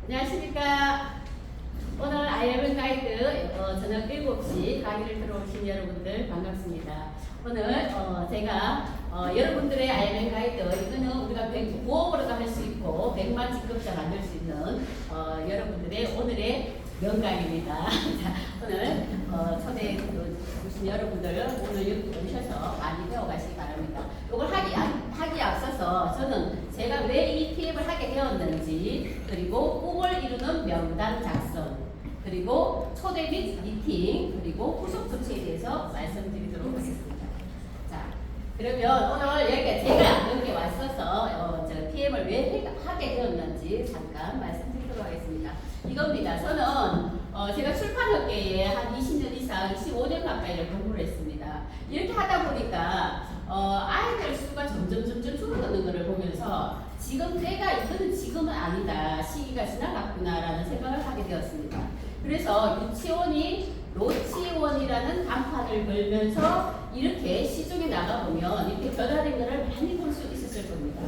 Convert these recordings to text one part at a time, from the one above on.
안녕하십니까. 오늘 IMN 가이드 저녁 7시 강의를 들어오신 여러분들 반갑습니다. 오늘 제가 여러분들의 IMN 가이드 이거는 우리가 9억으로도 할 수 있고 100만 직급자 만들 수 있는 여러분들의 오늘의 명강입니다. 자, 오늘 초대해 주신 여러분들 오늘 여기 오셔서 많이 배워가시기 바랍니다. 이걸 하기 앞서서 저는 제가 왜 이 TM을 하게 되었는지, 그리고 꿈을 이루는 명단 작성, 그리고 초대 및 미팅, 그리고 후속 조치에 대해서 말씀드리도록 하겠습니다. 자, 그러면 오늘 제가 여기 왔어서 저 TM을 왜 하게 되었는지 잠깐 말씀드리도록 하겠습니다. 이겁니다. 저는 제가 출판업계에 한 20년 이상, 25년 가까이를 근무를 했습니다. 이렇게 하다 보니까 아이들 수가 점점 줄어드는 것을 보면서 지금 때가 이거는 지금은 아니다, 시기가 지나갔구나라는 생각을 하게 되었습니다. 그래서 유치원이 노치원이라는 간판을 걸면서 이렇게 시중에 나가보면 이렇게 변화된 것을 많이 볼 수 있었을 겁니다.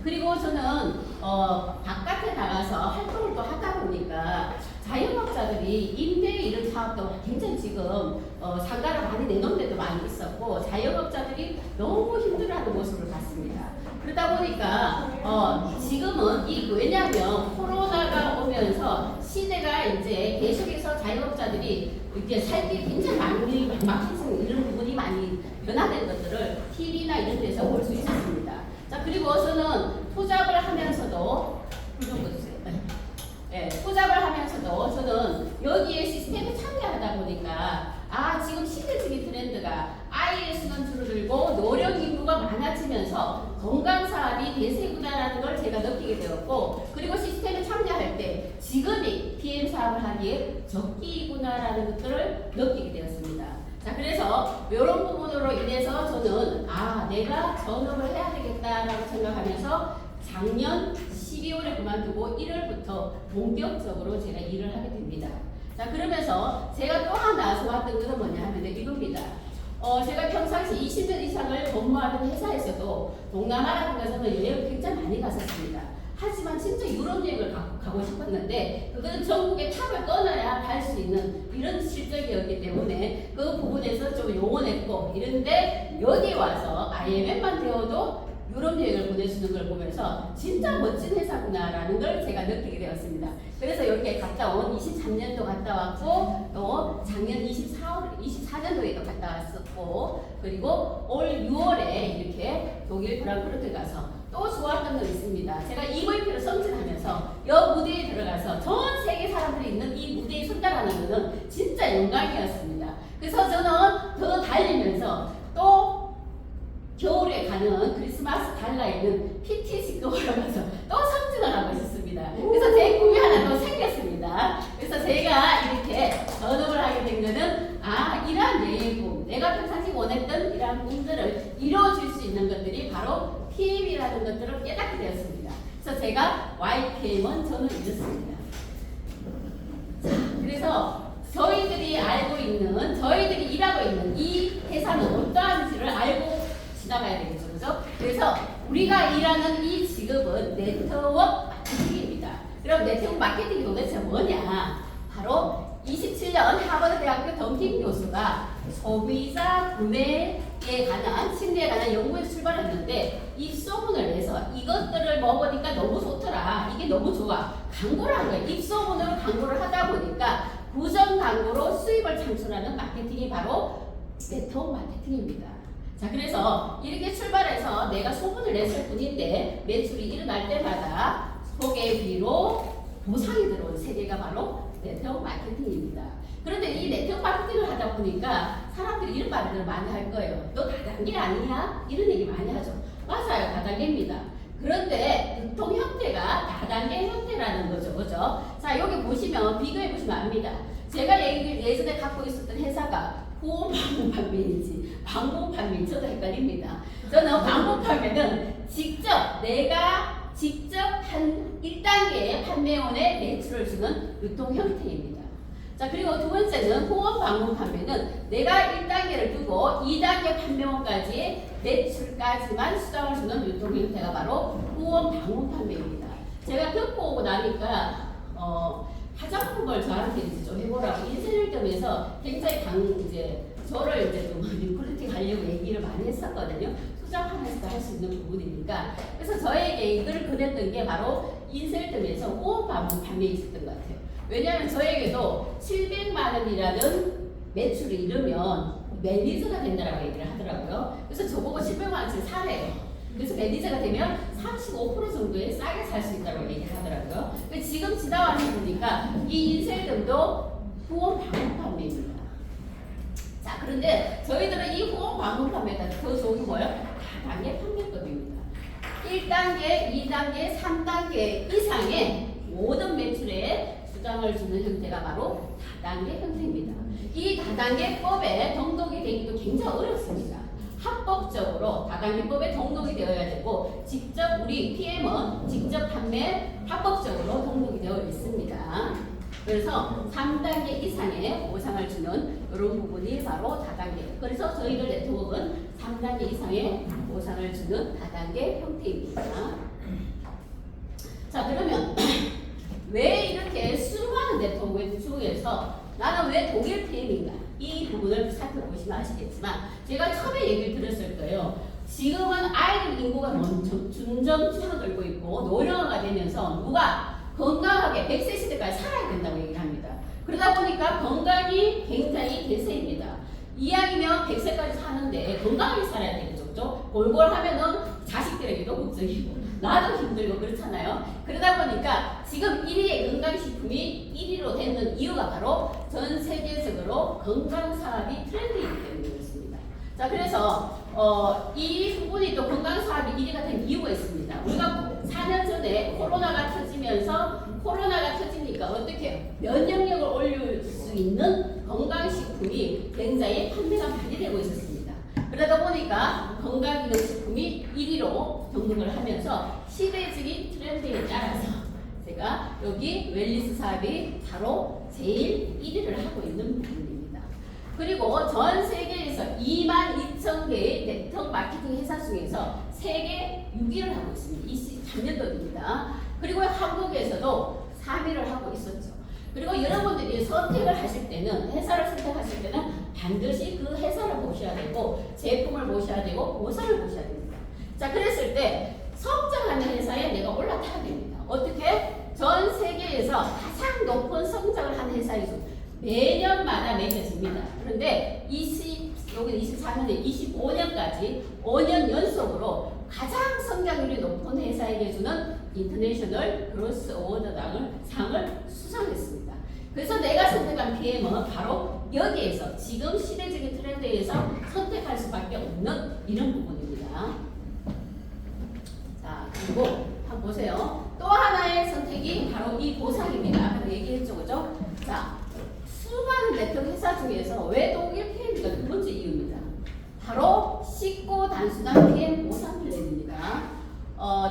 그리고 저는 바깥에 나가서 활동을 또 하다 보니까 자영업자들이 임대 이런 사업도 굉장히 지금 상가를 많이 내놓은 데도 많이 있었고, 자영업자들이 너무 힘들어하는 모습을 봤습니다. 그러다 보니까 지금은 왜냐하면 코로나가 오면서 시대가 이제 계속해서 자영업자들이 이제 살기 굉장히 많이 막혀서 이런 부분이 많이 변화된 것들을 TV나 이런 데서 볼 수 있었습니다. 자, 그리고 저는 투잡을 하면서도 투잡을 하면서도 저는 여기에 시스템에 참여하다 보니까 지금 시대적인 트렌드가 아이의 수는 줄어들고 노령 인구가 많아지면서 건강 사업이 대세구나라는 걸 제가 느끼게 되었고, 그리고 시스템에 참여할 때 지금이 PM 사업을 하기에 적기구나라는 것들을 느끼게 되었습니다. 자, 그래서 이런 부분으로 인해서 저는 내가 전업을 해야 되겠다라고 생각하면서 작년 12월에 그만두고 1월부터 본격적으로 제가 일을 하게 됩니다. 자, 그러면서 제가 또 하나 좋았던 것은 뭐냐 하면 이겁니다. 제가 평상시 20년 이상을 근무하던 회사에서도 동남아라든가 저는 여행을 굉장히 많이 갔었습니다. 하지만 진짜 유럽 여행을 가고 싶었는데 그거는 전국에 탑을 끊어야 갈 수 있는 이런 실적이었기 때문에 그 부분에서 좀 용언했고, 이런데 여기 와서 IMM만 되어도 유럽 여행을 보내주는 걸 보면서 진짜 멋진 회사구나라는 걸 제가 느끼게 되었습니다. 그래서 여기에 갔다 온 23년도 갔다 왔고, 또 작년 24년도에도 갔다 왔었고, 그리고 올 6월에 이렇게 독일 프랑크푸르트 가서 또 좋았던 거 있습니다. 제가 EVP로 승진하면서 이 무대에 들어가서 전 세계 사람들이 있는 이 무대에 선다라는 것은 진짜 영광이었습니다. 그래서 저는 더 달리면서 또 겨울에 가는 크리스마스 달라있는 PTC급으로 가서 또 승진을 하고 있었습니다. 그래서 제 꿈이 하나 더 생겼습니다. 그래서 제가 이렇게 전업을 하게 된 거는 이러한 내 꿈, 내가 평상시 원했던 이러한 꿈들을 이루어질 수 있는 것들이 바로 PM이라는 것들을 깨닫게 되었습니다. 그래서 제가 YPM은 저는 이렇습니다. 자, 그래서 저희들이 일하고 있는 이 회사는 어떠한지를 알고 지나가야 되겠죠, 그죠? 그래서 우리가 일하는 이 직업은 네트워크 마케팅입니다. 그럼 네트워크 마케팅이 도대체 뭐냐? 바로 27년 하버드대학교 덤킹 교수가 소비자 구매에 관한, 심리에 관한 연구에서 출발했는데 입소문을 내서 이것들을 먹으니까 너무 좋더라, 이게 너무 좋아, 광고를 한 거예요. 입소문으로 광고를 하다 보니까 부정 광고로 수입을 창출하는 마케팅이 바로 네트워크 마케팅입니다. 자, 그래서 이렇게 출발해서 내가 소문을 냈을 뿐인데 매출이 일어날 때마다 소개비로 보상이 들어온 세계가 바로 네트워크 마케팅입니다. 그런데 이 네트워크 마케팅을 하다 보니까 사람들이 이런 말을 많이 할 거예요. 너 다단계 아니냐? 이런 얘기 많이 하죠. 맞아요, 다단계입니다. 그런데 유통 형태가 다단계 형태라는 거죠, 그죠? 자, 여기 보시면 비교해 보시면 압니다. 제가 예전에 갖고 있었던 회사가 후원 방문 판매인지 방문 판매인지 저도 헷갈립니다. 저는 방문 판매는 내가 직접 한 1단계의 판매원에 매출을 주는 유통 형태입니다. 자, 그리고 두 번째는 후원 방문 판매는 내가 1단계를 두고 2단계 판매원까지 매출까지만 수당을 주는 유통 형태가 바로 후원 방문 판매입니다. 제가 듣고 오고 나니까 화장품을 저한테 이제 좀 해보라고 인쇄점에서 굉장히 이제 저를 이제 좀 리크루팅 하려고 얘기를 많이 했었거든요. 수정하면서 할 수 있는 부분이니까. 그래서 저에게 이걸 그렸던 게 바로 인쇄점에서 후원 판매 있었던 것 같아요. 왜냐하면 저에게도 700만 원이라는 매출을 이루면 매니저가 된다라고 얘기를 하더라고요. 그래서 저보고 700만 원짜리 사래요. 그래서 매니저가 되면 35% 정도에 싸게 살 수 있다고 얘기를 하더라고요. 지금 지나와서 보니까 이 인쇄점도 후원 방문 판매입니다. 자, 그런데 저희들은 이 후원 방문 판매가 더 좋은 게 뭐예요? 다단계 판매법입니다. 1단계, 2단계, 3단계 이상의 모든 매출에 수당을 주는 형태가 바로 다단계 형태입니다. 이 다단계법에 등록이 되기도 굉장히 어렵습니다. 합법적으로 다단계법에 등록이 되어야 되고 직접 우리 PM은 직접 판매 합법적으로 등록이 되어 있습니다. 그래서 3단계 이상의 보상을 주는 이런 부분이 바로 다단계. 그래서 저희들 네트워크는 3단계 이상의 보상을 주는 다단계 형태입니다. 자, 그러면 왜 이렇게 수많은 네트워크 중에서 나는 왜 독일 PM인가? 이 부분을 살펴보시면 아시겠지만 제가 처음에 얘기를 드렸을 거예요. 지금은 아이들 인구가 점점 줄어들고 있고 노령화가 되면서 누가 건강하게 100세 시대까지 살아야 된다고 얘기를 합니다. 그러다 보니까 건강이 굉장히 대세입니다. 이왕이면 100세까지 사는데 건강하게 살아야 되겠죠. 그죠? 골골하면은 자식들에게도 걱정이고 나도 힘들고 그렇잖아요. 그러다 보니까 지금 1위의 건강식품이 1위로 되는 이유가 바로 전 세계적으로 건강사업이 트렌드이기 때문에 그렇습니다. 자, 그래서 이 부분이 또 건강사업이 1위가 된 이유가 있습니다. 우리가 4년 전에 코로나가 터지니까 어떻게 면역력을 올릴 수 있는 건강식품이 굉장히 판매가 많이 되고 있었습니다. 그러다 보니까 건강기능식품이 1위로 등록을 하면서 시대적인 트렌드에 따라서 제가 여기 웰리스 사업이 바로 제일 1위를 하고 있는 부분입니다. 그리고 전 세계에서 22,000개의 네트워크 마케팅 회사 중에서 세계 6위를 하고 있습니다. 23년도입니다. 그리고 한국에서도 3위를 하고 있었죠. 그리고 여러분들이 선택을 하실 때는 회사를 선택하실 때는 반드시 그 회사를 보셔야 되고 제품을 보셔야 되고 보상을 보셔야 됩니다. 자, 그랬을 때 성장하는 회사에 내가 올라타야 됩니다. 어떻게? 전 세계에서 가장 높은 성장을 하는 회사에서 매년마다 매겨집니다. 그런데 여기 24년에 25년까지 5년 연속으로 가장 성장률이 높은 회사에게 주는 인터내셔널 그로스 어워드상을 수상했습니다. 그래서 내가 선택한 PM은 바로 여기에서 지금 시대적인 트렌드에서 선택할 수밖에 없는 이런 부분입니다. 자, 그리고 한번 보세요. 또 하나의 선택이 바로 이 보상입니다. 아까 얘기했죠, 그죠? 자, 수많은 네트워크 회사 중에서 왜 독일 PM가 두 번째 이유입니다. 바로 쉽고 단순한 PM 보상 플랜입니다.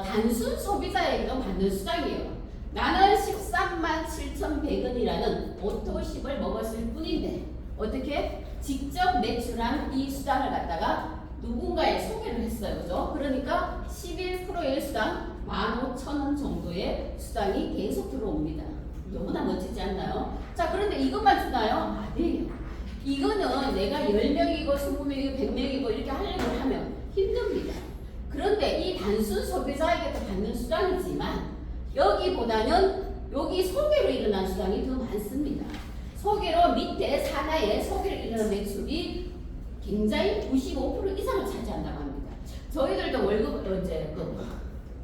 단순 소비자에게도 받는 수당이에요. 나는 13만 7,100원이라는 오토십을 먹었을 뿐인데 어떻게? 직접 매출한 이 수당을 갖다가 누군가에 소개를 했어요. 그죠? 그러니까 11%의 수당 15,000원 정도의 수당이 계속 들어옵니다. 너무나 멋지지 않나요? 자, 그런데 이것만 주나요? 아니에요. 이거는 내가 10명이고 20명이고 100명이고 이렇게 하려고 하면 힘듭니다. 그런데 이 단순 소비자에게도 받는 수당이지만 여기보다는 여기 소개로 일어난 수당이 더 많습니다. 소개로 밑에 산하에 소개로 일어난 매출이 굉장히 95% 이상을 차지한다고 합니다. 저희들도 월급으로 이제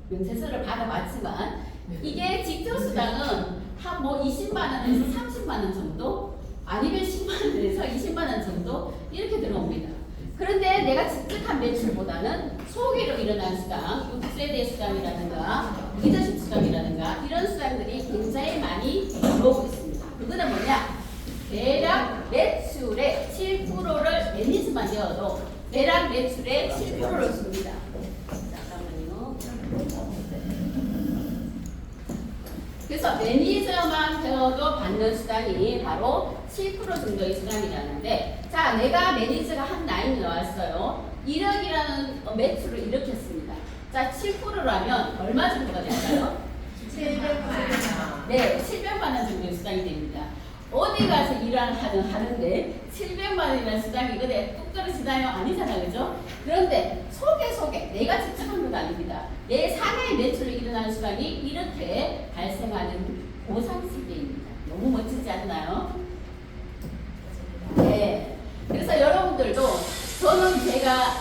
명세서를 받아봤지만 이게 직접 수당은 한 뭐 20만 원에서 30만 원 정도 아니면 10만 원에서 20만 원 정도 이렇게 들어옵니다. 그런데 내가 직접 한 매출보다는 소개로 일어난 수당, 6세대 수당이라든가 리더십 수당이라든가 이런 수당들이 굉장히 많이 들어오고 있습니다. 그거는 뭐냐? 대략 매출의 7%를 매니저만 되어도 대략 매출의 7%를 줍니다. 잠깐만요. 그래서 매니저만 되어도 받는 수당이 바로 7% 정도의 수당이라는데, 자, 내가 매니저가 한 라인이 나왔어요. 1억이라는 매출을 일으켰습니다. 자, 7%라면 얼마 정도가 될까요? 700만 원. 네, 700만 수당이 됩니다. 어디 가서 일을 하는데 700만 원이라는 수당이 그래 뚝 떨어지나요? 아니잖아요. 그죠? 그런데 속에 내가 직접 한 건 아닙니다. 내 사내의 매출로 일어나는 수당이 이렇게 발생하는 보상시대입니다. 너무 멋지지 않나요? 네. 그래서 여러분들도 저는 제가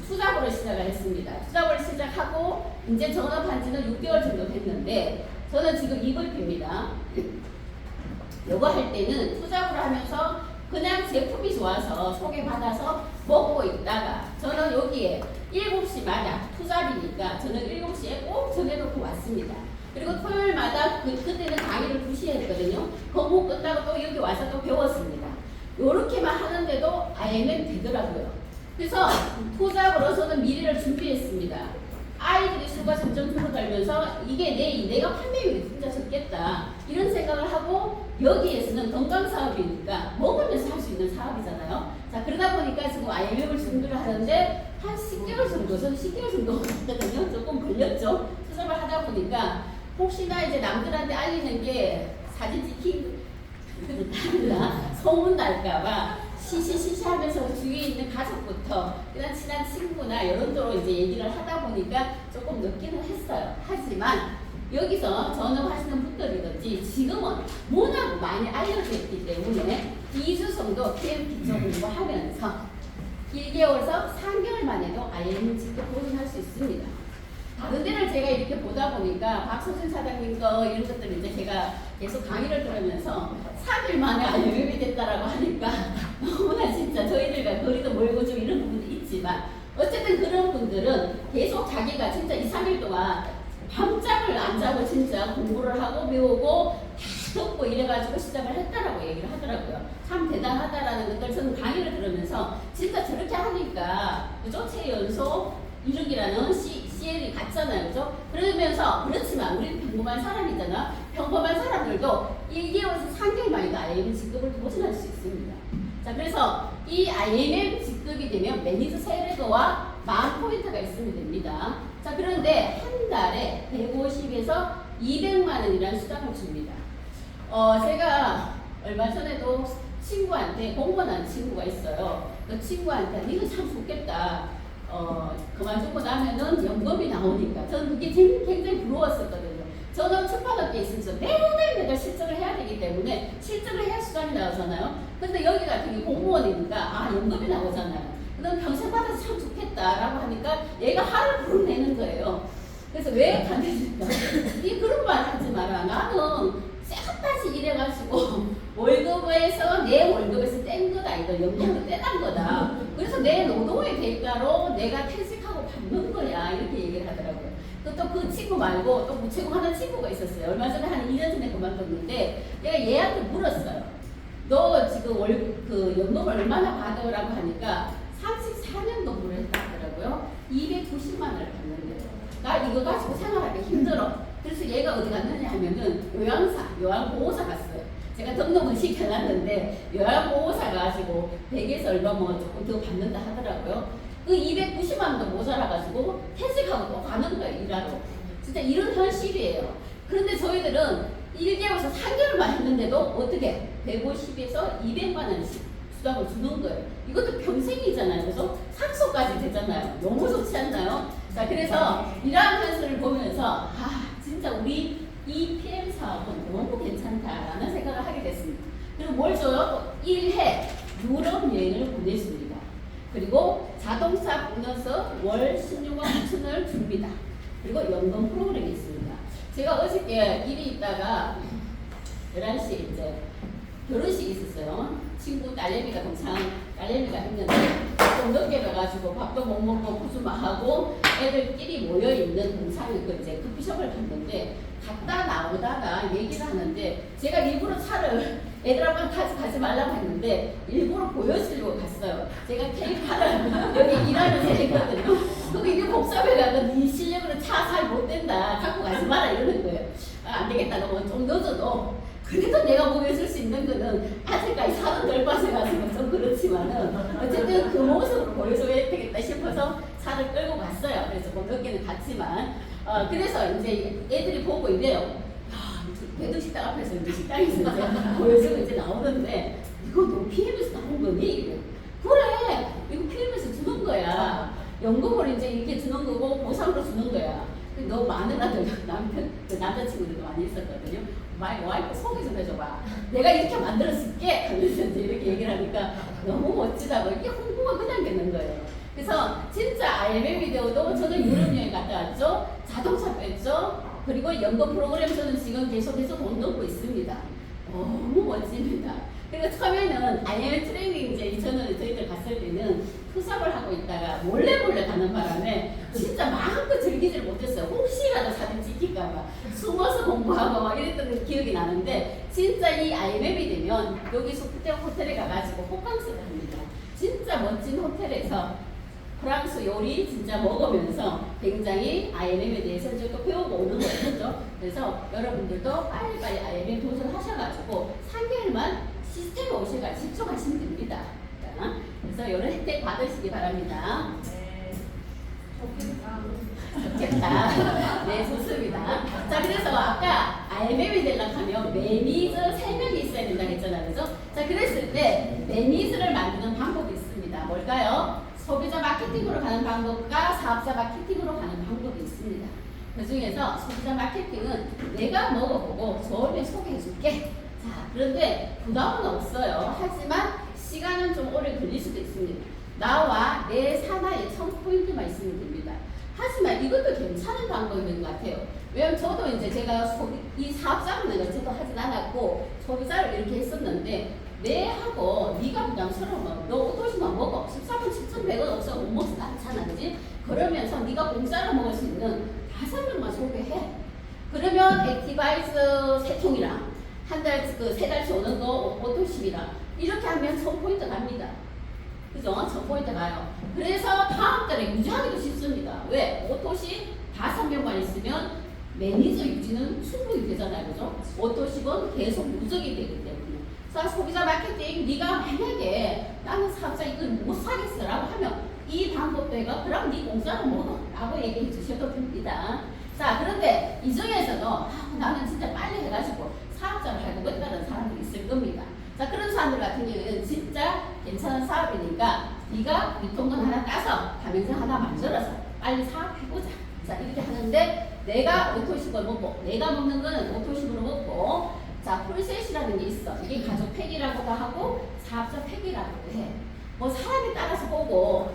투잡으로 시작을 했습니다. 투잡을 시작하고 이제 전업한 지는 6개월 정도 됐는데 저는 지금 EVP입니다. 요거 할 때는 투잡으로 하면서 그냥 제품이 좋아서 소개받아서 먹고 있다가 저는 여기에 7시마다 투잡이니까 저는 7시에 꼭 정해놓고 왔습니다. 그리고 토요일마다 그때는 강의를 2시에 했거든요. 업무 끝나고 또 여기 와서 또 배웠습니다. 요렇게만 하는데도 IMM 되더라고요. 그래서 투잡으로 저는 미래를 준비했습니다. 아이들이 수가 점점 줄어들면서 이게 내가 판매율이 진짜 적겠다 이런 생각을 하고 여기에서는 건강사업이니까 먹으면서 할 수 있는 사업이잖아요. 자 그러다 보니까 지금 IMM을 준비를 하는데 한 10개월 정도, 저는 10개월 정도 했거든요. 조금 걸렸죠. 투잡을 하다 보니까 혹시나 이제 남들한테 알리는 게 사진 찍힌 소문 날까봐 시시시시 하면서 주위에 있는 가족부터 그냥 친한 친구나 이런 데로 이제 얘기를 하다 보니까 조금 늦기는 했어요. 하지만 여기서 전업하시는 분들이든지 지금은 워낙 많이 알려져 있기 때문에 2주 정도 PM 기초 공부하면서 1개월에서 3개월 만에도 IM 직접 도전할 수 있습니다. 다른 데를 제가 이렇게 보다 보니까 박서준 사장님 거 이런 것들 이제 제가 계속 강의를 들으면서 3일 만에 IM이 됐다라고 하니까 너무나 진짜 저희들과 거리도 멀고 좀 이런 부분도 있지만 어쨌든 그런 분들은 계속 자기가 진짜 2, 3일 동안 밤잠을 안 자고 진짜 공부를 하고 배우고 다 듣고 이래가지고 시작을 했다라고 얘기를 하더라고요. 참 대단하다라는 것들 저는 강의를 들으면서 진짜 저렇게 하니까 그죠? 최연소 1억이라는 CL이 같잖아요. 그죠? 그러면서 그렇지만 우리 평범한 사람이잖아. 평범한 사람들도 1개월에서 3개월 만에도 IMM 직급을 도전할 수 있습니다. 자, 그래서 이 IMM 직급이 되면 매니저 세례도와 10,000포인트가 있으면 됩니다. 자, 그런데 한 달에 150에서 200만 원이라는 수당을 줍니다. 제가 얼마 전에도 친구한테 공무원한 친구가 있어요. 그 친구한테 이거 참 좋겠다. 그만두고 나면은 연금이 나오니까 저는 그게 굉장히 부러웠었거든요. 저는 출판업계에 있으면서 매달 실적을 해야 되기 때문에 실적을 해야 수당이 나오잖아요. 근데 여기 같은 게 공무원이니까 연금이 나오잖아요. 그럼 평생 받아서 참 좋겠다라고 하니까 얘가 화를 부르 내는 거예요. 그래서 왜 가냐니까 이 그런 말 하지 마라. 나는 쎄까지 일해가지고 월급에서 내 월급에서 뗀 거다. 이거 연금도 떼난 거다. 그래서 내 노동의 대가로 내가 퇴직하고 받는 거야. 이렇게 얘기를 하더라고요. 또 그 친구 말고 또 무채공 하는 친구가 있었어요. 얼마 전에 한 2년 전에 그만뒀는데 내가 얘한테 물었어요. 너 지금 그 연금을 얼마나 받으라고 하니까 34년 근무를 했다 하더라고요. 290만 원을 받는데요. 나 이거 가지고 생활하기 힘들어. 그래서 얘가 어디 갔느냐 하면은 요양보호사 갔어요. 제가 등록을 시켜놨는데 요양보호사 가지고 100에서 얼마 뭐 조금 더 받는다 하더라고요. 그 290만 원도 모자라가지고 퇴직하고 또 가는 거예요, 일하러. 진짜 이런 현실이에요. 그런데 저희들은 1개월에서 3개월만 했는데도 어떻게 150에서 200만 원씩 수당을 주는 거예요. 이것도 평생이잖아요. 그래서 상속까지 되잖아요. 너무 좋지 않나요? 자, 그래서 이러한 현실을 보면서 진짜 우리 이 PM 사업은 너무 괜찮다라는 생각을 하게 됐습니다. 그리고 뭘 줘요? 1회 유럽 여행을 보내줍니다. 그리고 자동차 보너스 월 16만 9천원을 줍니다. 그리고 연금 프로그램이 있습니다. 제가 어저께 일이 있다가 11시에 이제 결혼식이 있었어요. 친구 딸내미가 딸내미가 했는데 좀 늦게 가가지고 밥도 못 먹고 구수마하고 애들끼리 모여있는 동상에 이제 커피숍을 갔는데 갔다 나오다가 얘기를 하는데 제가 일부러 차를 애들하고 가지 말라고 했는데 일부러 보여주려고 갔어요. 제가 케이크를 여기 일하는 새거든요. 그게 이게 복잡해 가서 네 실력으로 차 잘 못 된다. 갖고 가지 마라 이러는 거예요. 안 되겠다. 너무 좀 늦어도 그래도 내가 보여줄 수 있는 거는 아직까지 살은 덜 빠져가지고 좀 그렇지만은 어쨌든 그 모습으로 보여줘야 되겠다 싶어서 차를 끌고 갔어요. 그래서 뭐 늦게는 갔지만 그래서 이제 애들이 보고 이래요. 야, 배도식당 앞에서 이제 식당에서 이제 보여주고 이제 나오는데 이거 너 PM에서 나온 거니? 그래 이거 PM에서 주는 거야. 연금으로 이제 이렇게 주는 거고 보상으로 주는 거야. 너 마누라들 남편 그 남자친구들도 많이 있었거든요. 와이프 소개 좀 해줘봐. 내가 이렇게 만들어줄게. 하면서 이제 이렇게 얘기를 하니까 너무 멋지다고 이게 홍보가 그냥 되는 거예요. 그래서 진짜 IMF 대우도 저는 유럽 여행 갔다 왔죠. 자동차 뺐죠. 그리고 연금 프로그램 저는 지금 계속해서 돈 넣고 있습니다. 너무 멋집니다. 그리고 처음에는 IMF 트레이닝 이제 저희들 갔을 때는 투잡을 하고 있다가 몰래 가는 바람에 진짜 마음껏 즐기지를 못했어요. 혹시라도 사진 찍힐까봐 숨어서 공부하고 막 이랬던 기억이 나는데 진짜 이 IMF이 되면 여기 소프트 호텔에 가가지고 호캉스를 합니다. 진짜 멋진 호텔에서 프랑스 요리 진짜 먹으면서 굉장히 IMF에 대해서 이제 또 배우고 오는 거죠. 그래서 여러분들도 빨리빨리 IMF 도전하셔가지고 3개월만 시스템에 오시가 집중하시면 됩니다. 그래서 이런 혜택 받으시기 바랍니다. 네. 좋겠다. 네, 좋습니다. 자, 그래서 아까 IMF이 되려고 하면 매니저 3명이 있어야 된다고 했잖아요. 그죠? 자, 그랬을 때 매니저를 만드는 방법이 있습니다. 뭘까요? 소비자 마케팅으로 가는 방법과 사업자 마케팅으로 가는 방법이 있습니다. 그 중에서 소비자 마케팅은 내가 먹어보고 좋으면 소개해줄게. 자, 그런데 부담은 없어요. 하지만 시간은 좀 오래 걸릴 수도 있습니다. 나와 내 산하에 1000포인트만 있으면 됩니다. 하지만 이것도 괜찮은 방법인 것 같아요. 왜냐면 저도 이제 제가 이 사업자는 저도 하진 않았고 소비자를 이렇게 했었는데 내하고 네가 부담스러우면 너 옷도시만 먹어. 14분 7,100원 없어 못 먹지도 않잖아. 그지? 그러면서 네가 공짜로 먹을 수 있는 5명만 소개해. 그러면 액티바이즈 3통이랑 한 달, 세 달치 오는 거 오토십이랑 이렇게 하면 1000포인트 갑니다. 그죠? 1000포인트 가요. 그래서 다음 달에 유지하기도 쉽습니다. 왜? 오토십 5명만 있으면 매니저 유지는 충분히 되잖아요. 그죠? 오토십은 계속 누적이 되기 때문에. 자, 소비자 마케팅, 네가 만약에 나는 사업자 이걸 못 사겠어라고 하면 이 방법도 해가 그럼 네 공짜로 먹어 라고 얘기해 주셔도 됩니다. 자, 그런데 이 중에서도 나는 진짜 빨리 해가지고 사업자를 하고 있다는 사람들이 있을 겁니다. 자, 그런 사람들 같은 경우에는 진짜 괜찮은 사업이니까 네가 유통권 하나 따서 가맹점 하나 만들어서 빨리 사업해보자. 자, 이렇게 하는데 내가 오토식을 먹고 내가 먹는 거는 오토식으로 먹고 자, 풀셋이라는 게 있어. 이게 가족 팩이라고도 하고 사업자 팩이라고도 해. 뭐 사람에 따라서 보고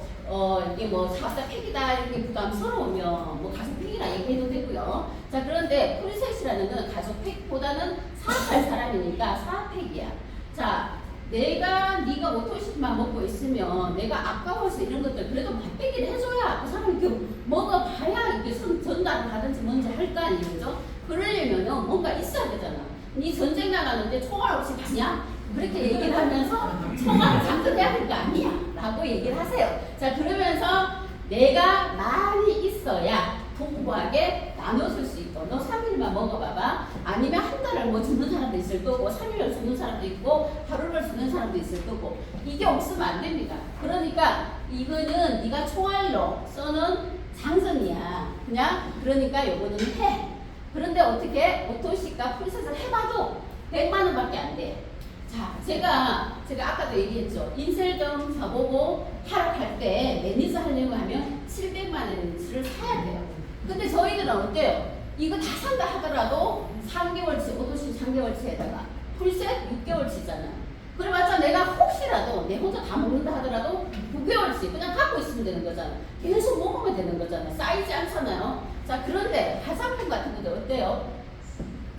이게 뭐 사업자 팩이다 이렇게 부담스러우면 뭐 가족 팩이라 얘기해도 되고요. 자, 그런데 풀셋이라는 건 가족 팩보다는 사업할 사람이니까 사업팩이야. 자, 네가 오토식만 먹고 있으면 내가 아까워서 이런 것들 그래도 맛배기를 해줘야 그 사람이 그 먹어봐야 이게 전달을 하든지 뭔지 할 거 아니에요. 그죠? 그러려면은 뭔가 있어야 되잖아. 네 전쟁 나가는데 총알 없이 가냐? 그렇게 얘기를 하면서 총알을 장전해야 될 거 아니야? 라고 얘기를 하세요. 자, 그러면서 내가 많이 있어야 풍부하게 나눠줄 수 있고 너 3일만 먹어봐봐. 아니면 한 달을 뭐 주는 사람도 있을 거고 3일을 주는 사람도 있고 하루를 주는 사람도 있을 거고 이게 없으면 안 됩니다. 그러니까 이거는 네가 총알로 써는 장전이야. 그냥 그러니까 요거는 해. 그런데 어떻게 오토식과 풀셋을 해봐도 100만 원밖에 안 돼. 자, 제가 아까도 얘기했죠. 인셀점 사보고 하락할 때 매니저 하려고 하면 700만 원치를 사야 돼요. 근데 저희들은 어때요? 이거 다 산다 하더라도 3개월치, 오토식 3개월치에다가 풀셋 6개월치잖아요. 그래봤자 내가 혹시라도 내 혼자 다 먹는다 하더라도 9개월치 그냥 갖고 있으면 되는 거잖아. 계속 먹으면 되는 거잖아. 쌓이지 않잖아요. 자, 그런데 화장품 같은 것도 어때요?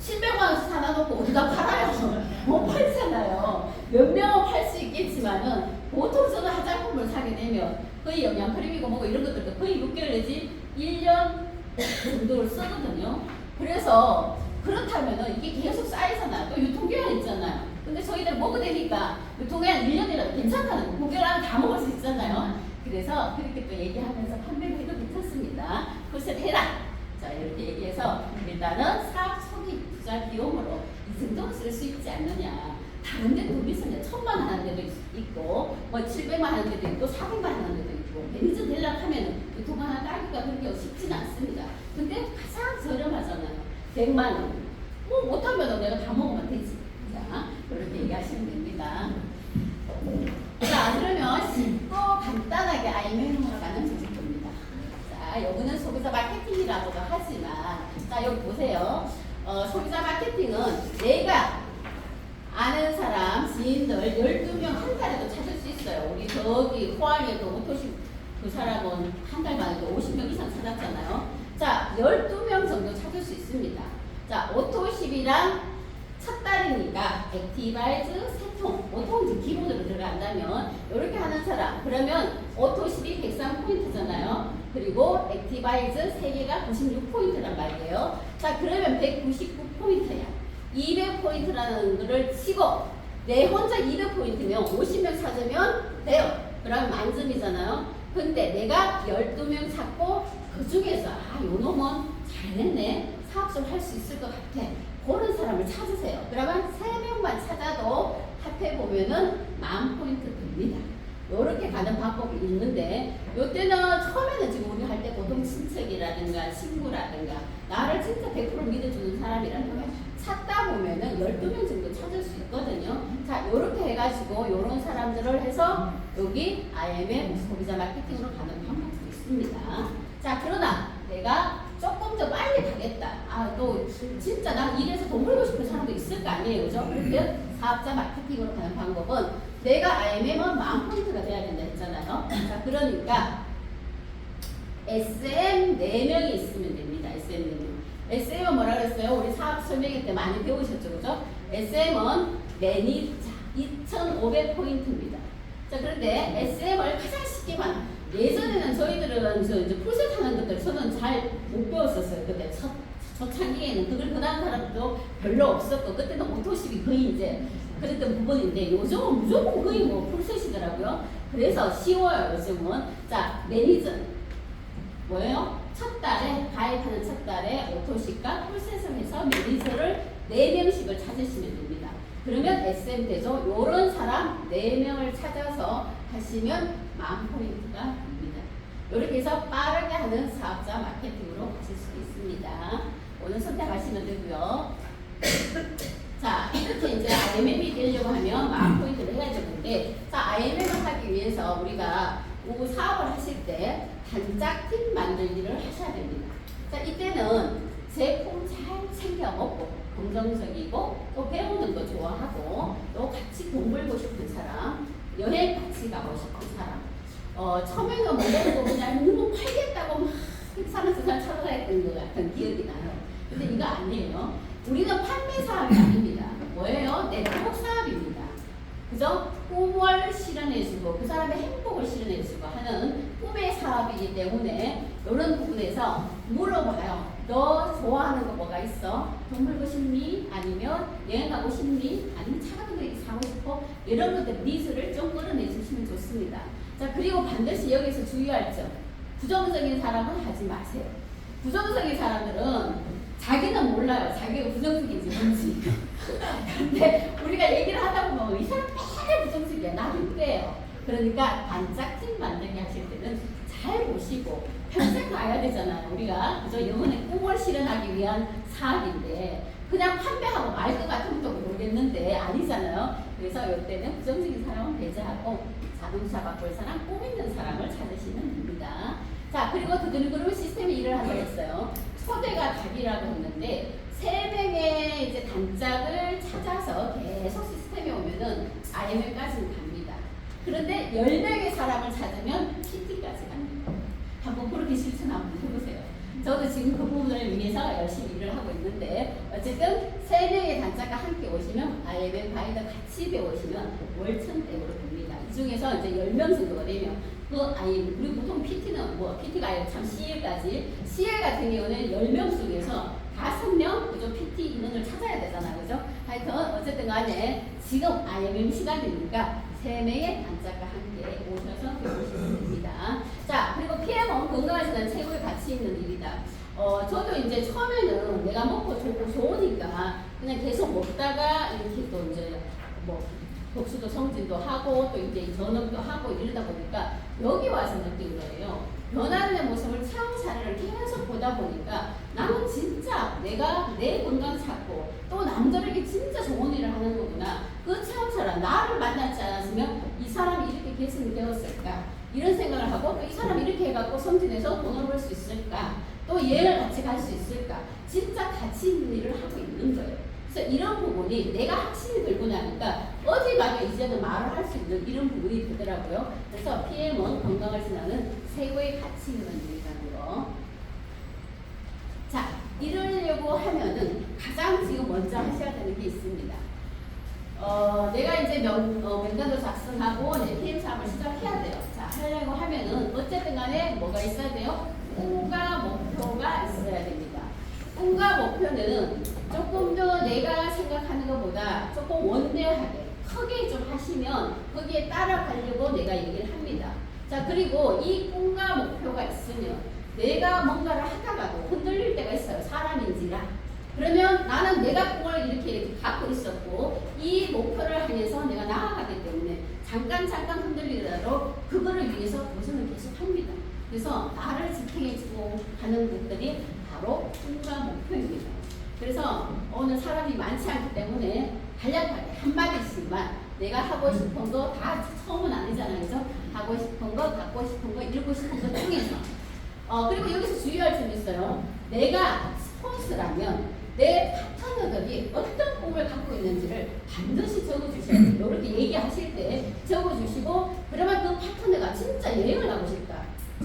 700만 원씩 사다 놓고 어디다 팔아요? 못 팔잖아요. 몇 명은 팔 수 있겠지만은 보통 저는 화장품을 사게 되면 거의 영양크림이고 뭐고 이런 것들도 거의 6개월 내지 1년 정도를 쓰거든요. 그래서 그렇다면은 이게 계속 쌓이잖아요. 또 유통기한 있잖아요. 근데 저희들 먹어야 되니까 유통기한 1년이라도 괜찮다는 거. 9개월 안에 다 먹을 수 있잖아요. 그래서 그렇게 또 얘기하면서 판매를 해도 괜찮습니다. 풀셋 해라. 자, 이렇게 얘기해서 일단은 사업 초기 투자 비용으로 이 정도 쓸 수 있지 않느냐. 다른 데도 비싸게 1000만 원 하는 데도 있고 뭐 700만 원 하는 데도 있고 400만 원 하는 데도 있고 매니저 되려고 하면 유통 하나 따기가 그렇게 쉽지는 않습니다. 근데 가장 저렴하잖아요. 100만 원. 뭐 못하면 내가 다 먹으면 되지. 자, 그렇게 얘기하시면 됩니다. 자, 그러면 쉽고 간단하게 IMM으로 가는 정책입니다. 자, 여기는 소비자 마케팅이라고도 하지만, 자, 여기 보세요. 소비자 마케팅은 내가 아는 사람, 지인들 12명 한 달에도 찾을 수 있어요. 우리 저기 포항에도 오토십 그 사람은 한 달 만에도 50명 이상 찾았잖아요. 자, 12명 정도 찾을 수 있습니다. 자, 오토십이랑 첫 달이니까 액티바이즈 세통, 오토는 기본으로 들어간다면 이렇게 하는 사람, 그러면 오토십이 103포인트잖아요. 그리고 액티바이즈 3개가 96포인트란 말이에요. 자, 그러면 199포인트야. 200포인트라는 거를 치고 내 혼자 200포인트면 50명 찾으면 돼요. 그러면 만점이잖아요. 근데 내가 12명 찾고 그 중에서 요 놈은 잘했네. 사업 좀 할 수 있을 것 같아. 그런 사람을 찾으세요. 그러면 3명만 찾아도 합해보면은 10,000포인트 됩니다. 요렇게 가는 방법이 있는데 요때는 처음에는 지금 우리 할 때 보통 친척이라든가 친구라든가 나를 진짜 100% 믿어주는 사람이라든가 찾다 보면은 12명 정도 찾을 수 있거든요. 자, 요렇게 해가지고 요런 사람들을 해서 여기 IMM 소비자 마케팅으로 가는 방법도 있습니다. 자, 그러나 내가 조금 더 빨리 가겠다. 또 진짜 난 이래서 돈 벌고 싶은 사람도 있을 거 아니에요. 그죠? 그런데 사업자 마케팅으로 가는 방법은 내가 IMM은 10,000포인트가 돼야 된다 했잖아요. 자, 그러니까 SM 4명이 있으면 됩니다. SM 4명. SM은 뭐라 그랬어요? 우리 사업 설명회 때 많이 배우셨죠? 그죠? SM은 매니자 2,500포인트입니다. 자, 그런데 SM을 가장 쉽게 예전에는 저희들은 이제 풀셋 하는 것들 저는 잘 못 배웠었어요. 그때 초창기에는 그걸 그다음 사람도 별로 없었고 그때는 오토십이 거의 이제 그랬던 부분인데 요즘은 무조건 거의 뭐 풀셋이더라고요. 그래서 쉬워요. 요즘은. 자, 매니저 뭐예요? 첫 달에 가입하는 첫 달에 오토십과 풀셋을 해서 매니저를 4명씩을 찾으시면 됩니다. 그러면 SM 되죠. 요런 사람 4명을 찾아서 하시면 10,000포인트가 됩니다. 이렇게 해서 빠르게 하는 사업자 마케팅으로 가실 수 있습니다. 오늘 선택하시면 되고요. 자, 이렇게 이제 IMM이 되려고 하면 10,000포인트를 해야 되는데, 자, IMM을 하기 위해서 우리가 사업을 하실 때 단짝팀 만들기를 하셔야 됩니다. 자, 이때는 제품 잘 챙겨 먹고 긍정적이고 또 배우는 거 좋아하고 또 같이 돈 벌고 싶은 사람, 여행 같이 가고 싶은 사람, 처음에는 뭐라고 그냥 너무 팔겠다고 막 사는 세상 찾아다녔던 것 같은 기억이 나요. 근데 이거 아니에요. 우리는 판매 사업이 아닙니다. 뭐예요? 네트워크 사업입니다. 그죠? 꿈을 실현해주고 그 사람의 행복을 실현해주고 하는 꿈의 사업이기 때문에 이런 부분에서 물어봐요. 너 좋아하는 거 뭐가 있어? 돈 벌고 싶니? 아니면 여행 가고 싶니? 아니면 차 같은 거 사고 싶어? 이런 것들 니즈를 좀 끌어내 주시면 좋습니다. 자, 그리고 반드시 여기서 주의할 점. 부정적인 사람은 하지 마세요. 부정적인 사람들은 자기는 몰라요. 자기가 부정적인지 뭔지. 근데 우리가 얘기를 하다 보면 이 사람 맨날 부정적이야. 나도 그래요. 그러니까 단짝팀 만들기 하실 때는 잘 보시고 평생 가야 되잖아요. 우리가 그죠? 영혼의 꿈을 실현하기 위한 사업인데 그냥 판매하고 말 것 같으면 또 모르겠는데 아니잖아요. 그래서 이때는 부정적인 사람은 배제하고 자동차 바꿀 사람, 꿈 있는 사람을 찾으시면 됩니다. 자, 그리고 그룹 시스템이 일을 한다고 했어요. 초대가 답이라고 했는데 3명의 이제 단짝을 찾아서 계속 시스템에 오면은 IMM까지는 갑니다. 그런데 10명의 사람을 찾으면 PT까지 갑니다. 한번 그렇게 실천 한번 해보세요. 저도 지금 그 부분을 위해서 열심히 일을 하고 있는데 어쨌든 3명의 단짝과 함께 오시면 IMM 가이드 같이 배우시면 월 1,100으로 됩니다. 이 중에서 이제 10명 정도가 되면 우리 보통 PT는 PT가 아니라 참 CL까지 CL 같은 경우는 10명 중에서 5명 그죠? PT 인원을 찾아야 되잖아요. 그죠? 하여튼 어쨌든 간에 지금 IMM 시간이니까 3명의 단짝과 함께 오셔서 배우시면 됩니다. 자, 그리고 PM은 건강하시는 최고의 가치 있는 일이다. 저도 이제 처음에는 내가 먹고 좋으니까 그냥 계속 먹다가 이렇게 또 이제 뭐 복수도 성진도 하고 또 이제 전업도 하고 이러다 보니까 여기 와서 느낀 거예요. 변하는 모습을 체험 사례를 계속 보다 보니까 나는 진짜 내가 내 건강 찾고 또 남들에게 진짜 좋은 일을 하는 거구나. 그 체험 사례 나를 만나지 않았으면 이 사람이 이렇게 개선이 되었을까? 이런 생각을 하고 또 이 사람이 이렇게 해갖고 성진해서 돈을 벌 수 있을까? 또 얘를 같이 갈 수 있을까? 진짜 가치 있는 일을 하고 있는 거예요. 그래서 이런 부분이 내가 확신이 들고 나니까 어디 가면 이제는 말을 할 수 있는 이런 부분이 되더라고요. 그래서 PM은 건강을 지나는 최고의 가치 있는 일이라는 거. 자, 이러려고 하면은 가장 지금 먼저 하셔야 되는 게 있습니다. 내가 이제 명단도 작성하고 이제 PM 사업을 시작해야 돼요. 자, 하려고 하면은 어쨌든 간에 뭐가 있어야 돼요? 꿈과 목표가 있어야 됩니다. 꿈과 목표는 조금 더 내가 생각하는 것보다 조금 원대하게 크게 좀 하시면 거기에 따라가려고 내가 얘기를 합니다. 자, 그리고 이 꿈과 목표가 있으면 내가 뭔가를 하다가도 흔들릴 때가 있어요. 사람인지라. 그러면 나는 내가 꿈을 이렇게 갖고 있었고 이 목표를 향해서 내가 나아가기 때문에 잠깐 흔들리더라도 그거를 위해서 도전을 계속 합니다. 그래서 나를 지탱해주고 하는 것들이 바로 꿈과 목표입니다. 그래서 오늘 사람이 많지 않기 때문에 간략하게 한마디씩만 내가 하고 싶은 거 다 처음은 아니잖아요. 그죠? 하고 싶은 거, 갖고 싶은 거, 이루고 싶은 거 중에서 그리고 여기서 주의할 점이 있어요. 내가 스폰서라면 내 파트너들이 어떤 꿈을 갖고 있는지를 반드시 적어주셔야 돼요. 이렇게 얘기하실 때 적어주시고 그러면 그 파트너가 진짜 여행을 가고 싶다.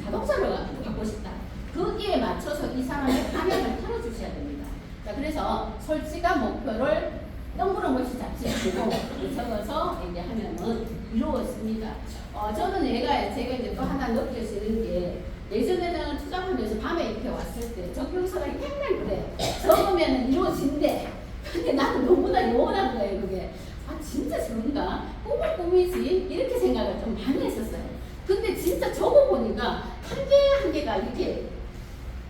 자동차를 갖고 싶다. 거기에 맞춰서 이 사람의 방향을 틀어주셔야 됩니다. 자, 그래서 솔직한 목표를 동그라미 잡지 않고 적어서 이제 하면은 이루어집니다. 저는 제가 이제 또 하나 느껴지는 게 예전에는 투잡하면서 밤에 이렇게 왔을 때 적용서가 맨날 그래. 적으면 이루어진대. 근데 나는 너무나 요원한 거예요, 그게. 아, 진짜 저런가? 꿈을 꿈이지? 이렇게 생각을 좀 많이 했었어요. 근데 진짜 적어보니까 한 개가 이렇게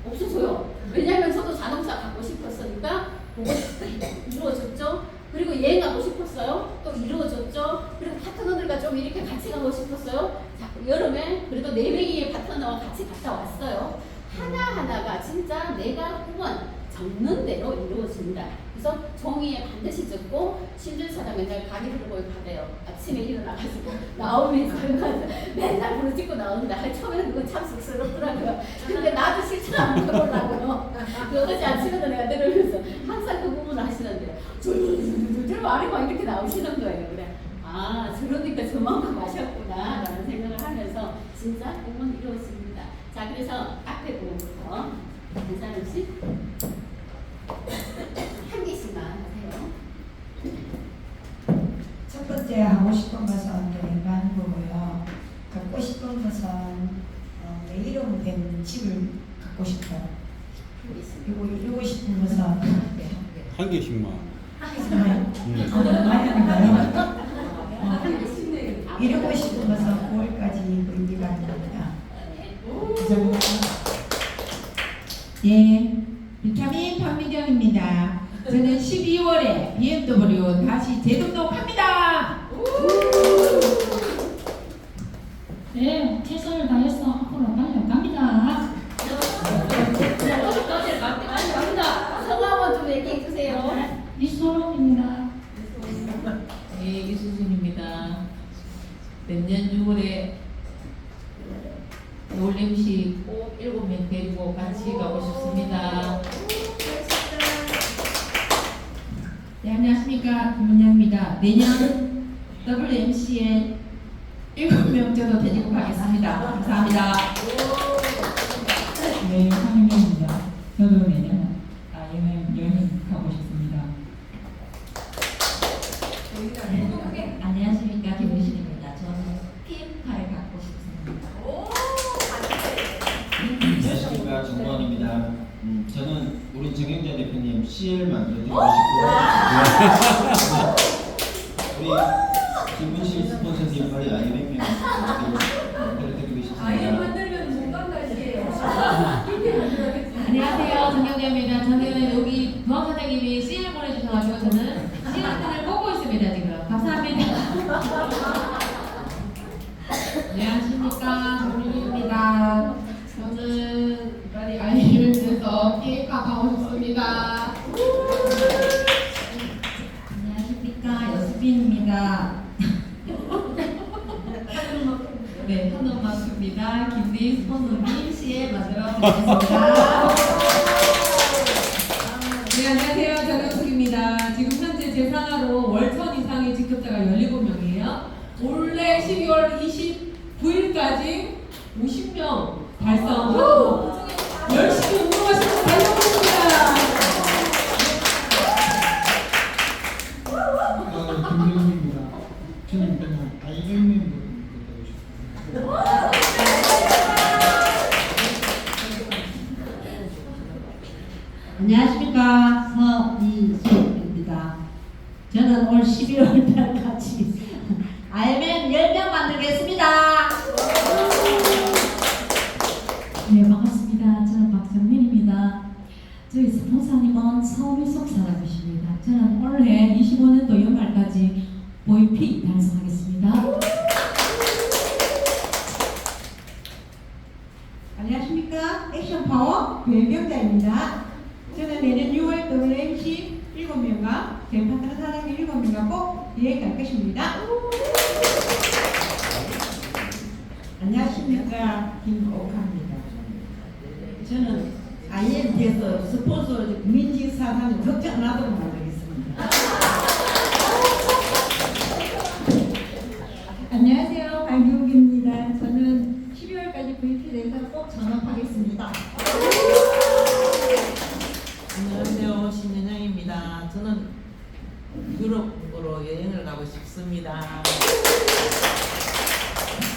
없어져요. 왜냐면 저도 자동차 갖고 싶었으니까 보고 싶다. 이루어졌죠? 그리고 여행 가고 싶었어요. 또 이루어졌죠? 그리고 파트너들과 좀 이렇게 같이 가고 싶었어요. 자, 여름에 그래도 4명의 파트너와 같이 갔다 왔어요. 하나하나가 진짜 내가 꿈은 적는 대로 이루어진다. 그래서 종이에 반드시 적고 신준사가 맨날 가기 들고 가대요. 아침에 일어나가지고 나오면서 맨날 부르짖고 나온다. 처음에는 그거 참 쑥스럽더라고요. 근데 나도 실천 한번 해보려고요. 어제 아침에도 내가 들으면서 항상 그 부분을 하시는데 줄줄줄줄 말이 막 이렇게 나오시는 거예요. 그래. 아, 저러니까 저만큼 하셨구나 라는 생각을 하면서 진짜 꿈은 이루어집니다. 자, 그래서 앞에 부분부터 한 사람씩 한 개씩만 하세요. 첫 번째 하고 싶은 것은 여행 가는 거고요. 갖고 싶은 것은 내 이름 된 집을 갖고 싶어요. 그리고 이루고 싶은 것은 한 개씩만. 정말 많이 하는가요? 이루고 싶은 것은 9월까지 의미가 합니다. 감사합니다. 예, 비타민 박미경입니다. 저는 12월에 BMW 다시 재등록합니다. 네, 최선을 다해서 앞으로 달려갑니다. 갑니다. 성함은 좀 얘기해 주세요. 이소롱입니다. 네, 이수진입니다. 내년 6월에 겨울 MC 꼭 7명 데리고 같이 가고 싶습니다. 네, 안녕하십니까. 김은영입니다. 내년 WMC에 7명 저도 데리고 가겠습니다. 감사합니다. 네, 황민경입니다. 저도 내년 여행 가고 싶습니다. 안녕하십니까. 김우신입니다. 저는 PM카를 갖고 싶습니다. 안녕하십니까. 정모환입니다. 저는 우리 정영자 대표님 CL 만들어드리고 싶고 우리 김문실 스폰서님 빨리 IMF 만들어드리고 싶습니다. 안녕하세요. 정경자입니다. 저는 여기 부학 사장님이 CL 보내주셔가지고 저는 CL을 뽑고 있습니다. 지금. 감사합니다. 안녕하십니까. 정민입니다. 수빈입니다. 네, 한동마크입니다. 김대희 스폰서님 시에 만들어 드리겠습니다. 네, 안녕하세요. 정영숙입니다. 지금 현재 제상하로 월천 이상의 직급자가 17명이에요. 올해 12월 29일까지 50명 달성하고 열심히 운동하시면서 달려보겠습니다. 김경입니다. 저는 그냥 IMM 되고 싶습니다. 안녕하십니까. 서이수입니다. 저는 올 11월 달까지 IMM 10명 만들겠습니다. 네, 반갑습니다. 저는 박정민입니다. 저희 스폰서님은 서울속 사람이십니다. 저는 올해 25년도 연말까지 VP 달성하겠습니다. 안녕하십니까. 액션파워 배명자입니다. 저는 내년 6월 WMC 7명과 제 파트너 사장님 7명과 꼭 여행 갈 것입니다. 안녕하십니까. 김옥합니다. 저는 IMT에서 스폰서 민지 사장님 걱정 안 하도록 만들겠습니다. 안녕하세요. 박유욱입니다. 저는 12월까지 VP 돼서 꼭 전업하겠습니다. 안녕하세요. 신연영입니다. 저는 유럽으로 여행을 가고 싶습니다.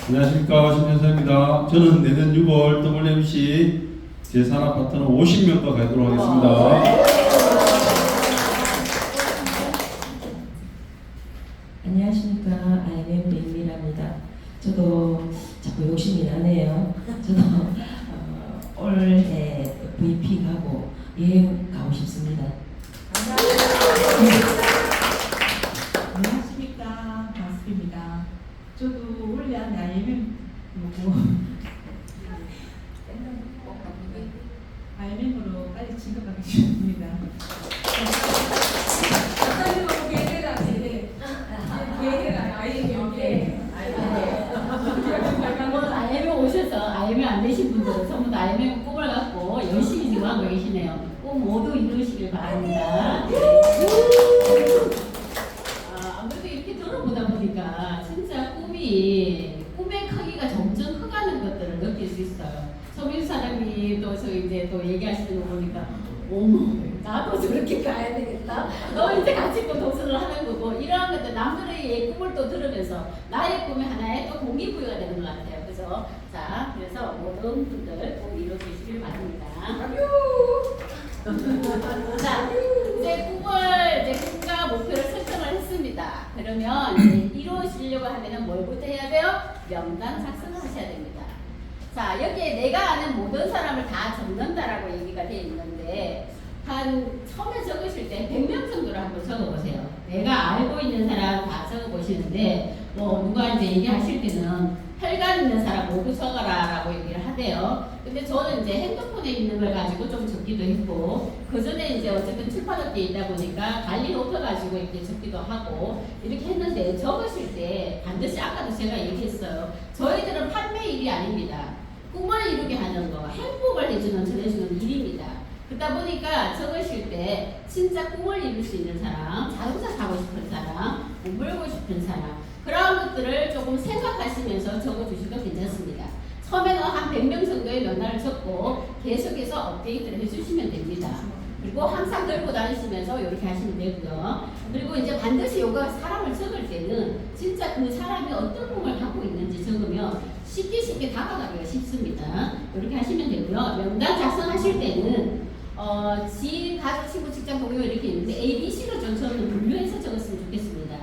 안녕하십니까. 신현사입니다. 저는 내년 6월 WMC 제3화 파트너 50명과 가도록 하겠습니다. 안녕하십니까. IMM 백미라입니다. 저도 자꾸 욕심이 나네요. 저도 올해 VP 가고 여행 가고 싶습니다. 안녕하십니까. 박수입니다. 저도 올해 안에 IMM IMM으로 빨리 진급하기 싶습니다. IMM 오셔서 IMM 안 되신 분들은 전부 다 IMM 꿈을 갖고 열심히 지금 하고 계시네요. 꼭 모두 이루시길 바랍니다. 아무래도 이렇게 들어보다 보니까 진짜 꿈의 크기가 점점 커가는 것들을 느낄 수 있어요. 서민 사장님 또 저 이제 또 얘기하시는 거 보니까 어머 나도 저렇게 가야 되겠다. 너 이제 같이 또 도전을 하는 거고 이러한 것들 남들의 꿈을 또 들으면서 나의 꿈이 하나의 또 동기부여가 되는 것 같아요. 그죠? 자, 그래서 모든 분들 꼭 이루시길 바랍니다. 자, 이제 꿈과 목표를 설정을 했습니다. 그러면 이제 이루시려고 하면은 뭘부터 해야 돼요? 명단 작성을 하셔야 됩니다. 자, 여기에 내가 아는 모든 사람을 다 적는다라고 얘기가 되어 있는데 한 처음에 적으실 때 100명 정도를 한번 적어보세요. 내가 알고 있는 사람 다 적어보시는데 뭐 누가 이제 얘기하실 때는 혈관 있는 사람 모두 적어라라고 얘기를 하대요. 근데 저는 이제 핸드폰에 있는 걸 가지고 좀 적기도 했고 그 전에 이제 어쨌든 출판업계에 있다 보니까 관리 높여가지고 이렇게 적기도 하고 이렇게 했는데 적으실 때 반드시 아까도 제가 얘기했어요. 저희들은 판매 일이 아닙니다. 꿈을 이루게 하는 거, 행복을 해주는 전해주는 일입니다. 그러다 보니까 적으실 때 진짜 꿈을 이룰 수 있는 사람, 자동차 타고 싶은 사람, 돈 벌고 싶은 사람 그런 것들을 조금 생각하시면서 적어주셔도 괜찮습니다. 처음에는 한 100명 정도의 명단을 적고 계속해서 업데이트를 해주시면 됩니다. 그리고 항상 들고 다니시면서 이렇게 하시면 되고요. 그리고 이제 반드시 요가 사람을 적을 때는 진짜 그 사람이 어떤 꿈을 갖고 있는지 적으면 쉽게 다가가기가 쉽습니다. 이렇게 하시면 되고요. 명단 작성하실 때는 지인, 가족, 친구, 직장, 동료 이렇게 있는데 A, B, C로 좀 저는 분류해서 적었으면 좋겠습니다.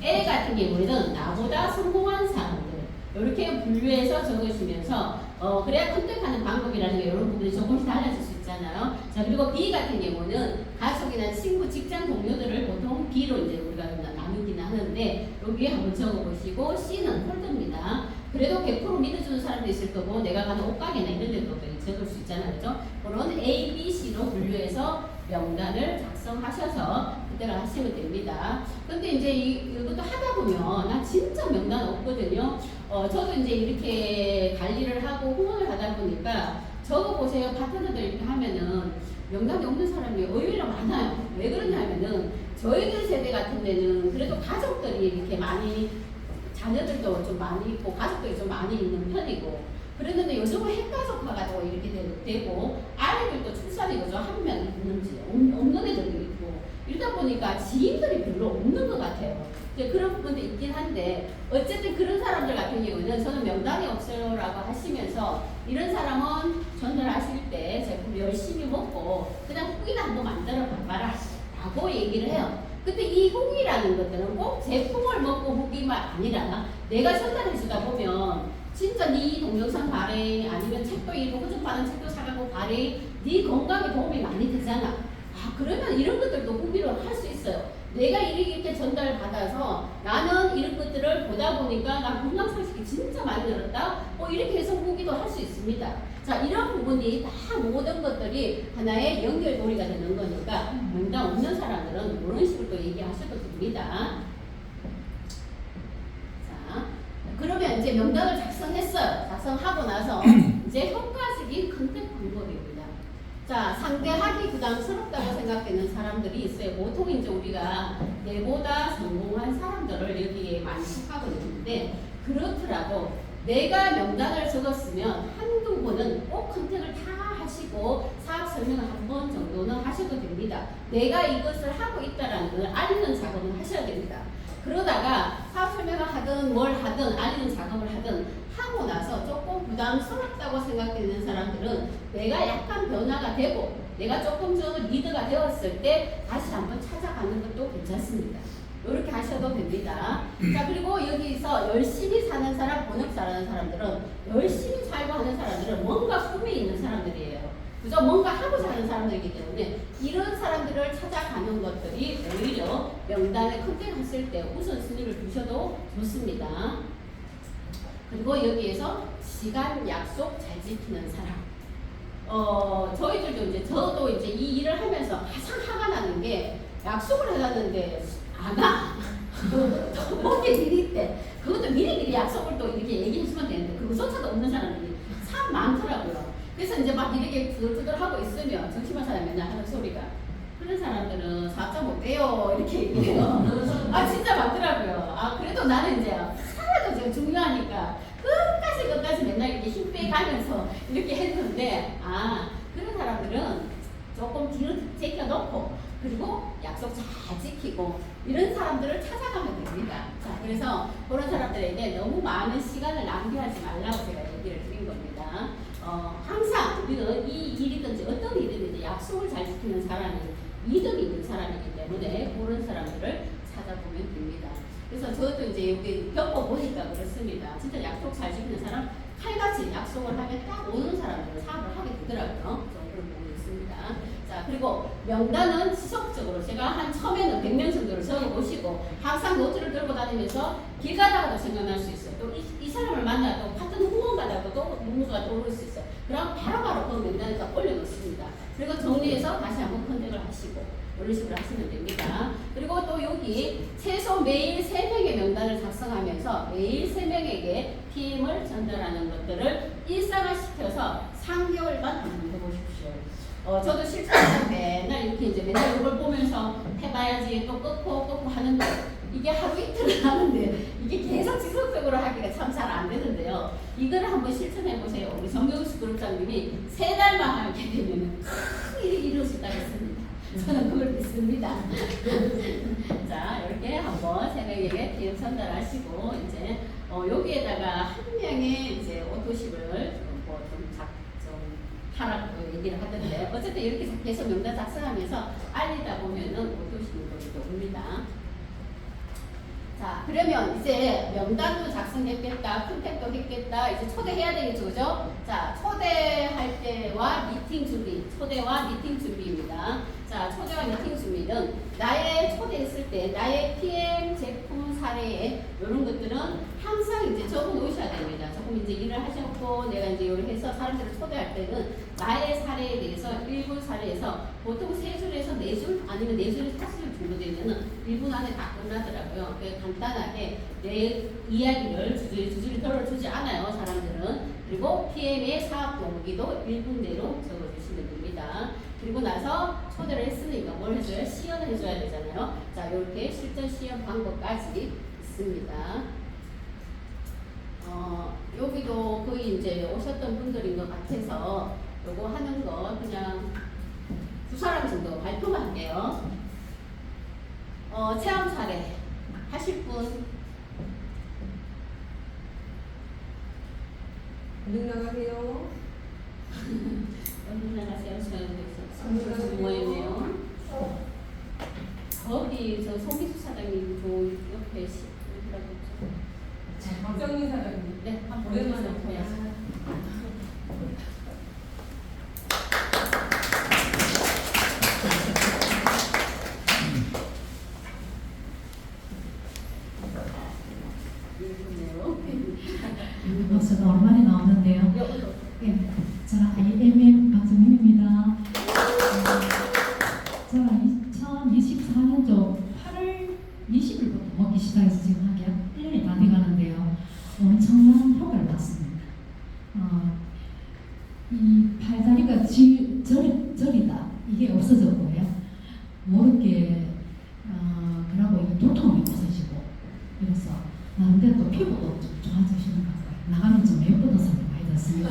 A 같은 경우에는 나보다 성공한 사람들 이렇게 분류해서 적으시면서 그래야 컨택하는 방법이라는 게 이런 부분이 조금씩 달라질 수 있잖아요. 자, 그리고 B 같은 경우는 가족이나 친구, 직장 동료들을 보통 B로 이제 우리가 나누기는 하는데 여기에 한번 적어보시고 C는 폴더입니다. 그래도 100% 믿어주는 사람도 있을 거고 내가 가는 옷가게나 이런 데도 적을 수 있잖아요. 그죠? 그런 A, B, C로 분류해서 명단을 작성하셔서 그때를 하시면 됩니다. 근데 이제 이것도 하다 보면 나 진짜 명단 없거든요. 저도 이제 이렇게 관리를 하고 후원을 하다 보니까 저거 보세요. 파트너들 이렇게 하면은 명단이 없는 사람이 의외로 많아요. 왜 그러냐면은 저희들 세대 같은 데는 그래도 가족들이 이렇게 많이 자녀들도 좀 많이 있고 가족들이 좀 많이 있는 편이고 그랬는데 요즘은 핵가족화가 또 이렇게 되고 아이들도 출산이 그저 한 명 있는지 없는 애들도 있고 이러다 보니까 지인들이 별로 없는 것 같아요. 이제 그런 부분도 있긴 한데 어쨌든 그런 사람들 같은 경우는 저는 명단이 없어요라고 하시면서 이런 사람은 전달하실 때 제품 열심히 먹고 그냥 후기나 한번 만들어 봐봐라 라고 얘기를 해요. 근데 이 후기라는 것들은 꼭 제품을 먹고 후기만 아니라 내가 전달해 주다 보면 진짜 네 동영상 발행 아니면 책도 읽고 호주파는 책도 사가고 발행 네 건강에 도움이 많이 되잖아. 아 그러면 이런 것들도 후기로 할 수 있어요. 내가 이렇게 전달 받아서 나는 이런 것들을 보다 보니까 나 건강 상식이 진짜 많이 늘었다. 이렇게 해서 후기도 할 수 있습니다. 자 이런 부분이 다 모든 것들이 하나의 연결고리가 되는 거니까 명단 없는 사람들은 이런 식으로 또 얘기하셔도 됩니다. 자 그러면 이제 명단을 작성했어요. 작성하고 나서 이제 효과적인 컨택 방법입니다. 자, 상대하기 부담스럽다고 생각되는 사람들이 있어요. 보통 이제 우리가 내보다 성공한 사람들을 여기에 많이 속하고 있는데 그렇더라도 내가 명단을 적었으면 한두 번은 꼭 컨택을 다 하시고 사업 설명을 한 번 정도는 하셔도 됩니다. 내가 이것을 하고 있다는 걸 알리는 작업을 하셔야 됩니다. 그러다가 사업 설명을 하든 뭘 하든 알리는 작업을 하든 하고 나서 조금 부담스럽다고 생각되는 사람들은 내가 약간 변화가 되고 내가 조금 더 리드가 되었을 때 다시 한번 찾아가는 것도 괜찮습니다. 이렇게 하셔도 됩니다. 자 그리고 여기서 열심히 사는 사람, 본업 잘하는 사람들은 열심히 살고 하는 사람들은 뭔가 꿈이 있는 사람들이에요. 그죠? 뭔가 하고자 하는 사람들이기 때문에 이런 사람들을 찾아가는 것들이 오히려 명단에 컨택했을 때 우선순위를 두셔도 좋습니다. 그리고 여기에서 시간 약속 잘 지키는 사람. 저희들도 이제 저도 이제 이 일을 하면서 가장 화가 나는 게 약속을 해놨는데 안 와. 저번에 미리 때 그것도 미리미리 약속을 또 이렇게 얘기해주면 되는데 그것조차도 없는 사람들이 참 많더라고요. 그래서 이제 막 이렇게 두들두들 하고 있으면 정치만 사람 맨날 하는 소리가 그런 사람들은 사업자 못해요 이렇게 얘기해요. 아 진짜 많더라고요. 아 그래도 나는 이제 살아도 지금 중요하니까 끝까지 맨날 이렇게 힘 빼가면서 이렇게 했는데 그런 사람들은 조금 뒤로 제껴놓고 그리고 약속 잘 지키고 이런 사람들을 찾아가면 됩니다. 자 그래서 그런 사람들에게 너무 많은 시간을 낭비하지 말라고 제가 얘기를 드린 겁니다. 항상 우리는 이 일이든지 어떤 일이든지 약속을 잘 지키는 사람이 믿음이 있는 사람이기 때문에 그런 사람들을 찾아보면 됩니다. 그래서 저도 이제 여기 겪어보니까 그렇습니다. 진짜 약속 잘 지키는 사람, 칼같이 약속을 하면 딱 오는 사람들은 사업을 하게 되더라고요. 그런 부분이 있습니다. 자, 그리고 명단은 지속적으로 제가 한 처음에는 100명 정도를 적어보시고 항상 노트를 들고 다니면서 길 가다가도 생각날 수 있어요. 또 이 사람을 만나도 같은 후원 가다가도 또 누군가가 떠오를 수 있어요. 그럼 바로바로 그 명단에다 올려놓습니다. 그리고 정리해서 다시 한번 컨택을 하시고 이런 식으로 하시면 됩니다. 그리고 또 여기 최소 매일 3명의 명단을 작성하면서 매일 3명에게 PM을 전달하는 것들을 일상화시켜서 3개월간 한번 해보십시오. 저도 실천할 때 맨날 이렇게 이제 맨날 이걸 보면서 해봐야지 또 끊고 하는데 이게 하루 이틀을 하는데 이게 계속 지속적으로 하기가 참 잘 안 되는데요. 이거를 한번 실천해 보세요. 우리 정경수 그룹장님이 3달만 하게 되면 큰 일이 이루어진다고 했습니다. 저는 그걸 믿습니다. 자, 이렇게 한번 새벽에 PM 전달하시고 이제 여기에다가 한 명의 이제 오토십을 좀 하라고 얘기를 하던데 어쨌든 이렇게 계속 명단 작성하면서 알리다 보면은 오토십이 또 옵니다. 자, 그러면 이제 명단도 작성했겠다, 컨택도 했겠다, 이제 초대해야 되겠죠, 그죠? 자, 초대할 때와 미팅 준비, 초대와 미팅 준비입니다. 자, 초대와 미팅 준비는 나의 초대했을 때 나의 PM 제품 사례에 이런 것들은 항상 이제 적어 놓으셔야 됩니다. 하셨고 내가 이제 요리 해서 사람들을 초대할 때는 나의 사례에 대해서 1분 사례에서 보통 3줄에서 4줄 아니면 4줄에서 5줄 정도 되면은 1분 안에 다 끝나더라고요. 그래서 간단하게 내 이야기를 주저리 덜어주지 않아요, 사람들은. 그리고 PM의 사업 동기도 1분 내로 적어주시면 됩니다. 그리고 나서 초대를 했으니까 뭘 해줘요? 시연을 해줘야 되잖아요. 자, 이렇게 실전 시연 방법까지 있습니다. 여기도 거의 이제 오셨던 분들인 것 같아서 요거 하는 거 그냥 2사람 정도 발표만 할게요. 체험 사례 하실 분? 얼른 나가세요. 얼른 나가세요. 저는 모였네요. 거기 저 송기수 사장님 저 옆에 어디라고 했죠? 박정민 사장님. 네, 한번 오랜만에 보여주세요. 벌써 얼마나 나오는데요. 예, 저는 IMM 박정민입니다. 저는 2024년도 8월 20일부터 먹기 시작해서 지금 하게 1년이 다 돼가는데요. 엄청난 효과를 봤습니다. 이 팔다리가 저리다 이게 없어졌고요. 모르게 그러고 이게 두통이 없어지고 그래서 나름대로 또 피부도 좀 좋아지시는 것 같아요. 나가면 좀 예쁘다 소리 많이 듣습니다.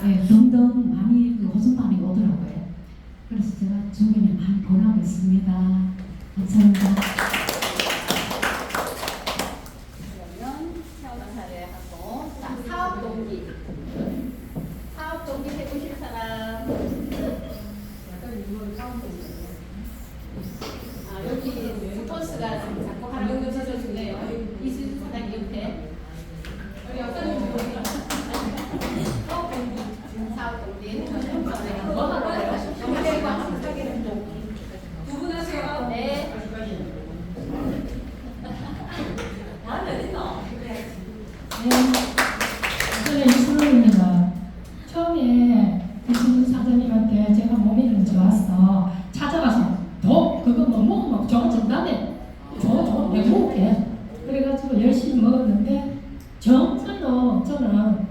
네, 등등 많이 그 호소 반응이 오더라고요. 그래서 제가 주변에 많이 권하고 있습니다. 감사합니다. 그러면 체험 사례하고 자, 사업 동기 해보실 사람. 여기 스포츠가 자꾸 하라고 젖어주네요. 이수진 사장님 옆에. 사업 동기. 뭐 하러 가요? 두 분 하세요. 네. 저는 이슬로입니다. 처음에 이슬로 사장님한테 제가 몸이 너무 좋았어. 찾아가서 그거 뭐 먹으면 저거 전담해. 저거 내가 먹을게. 그래가지고 열심히 먹었는데 정말로 저는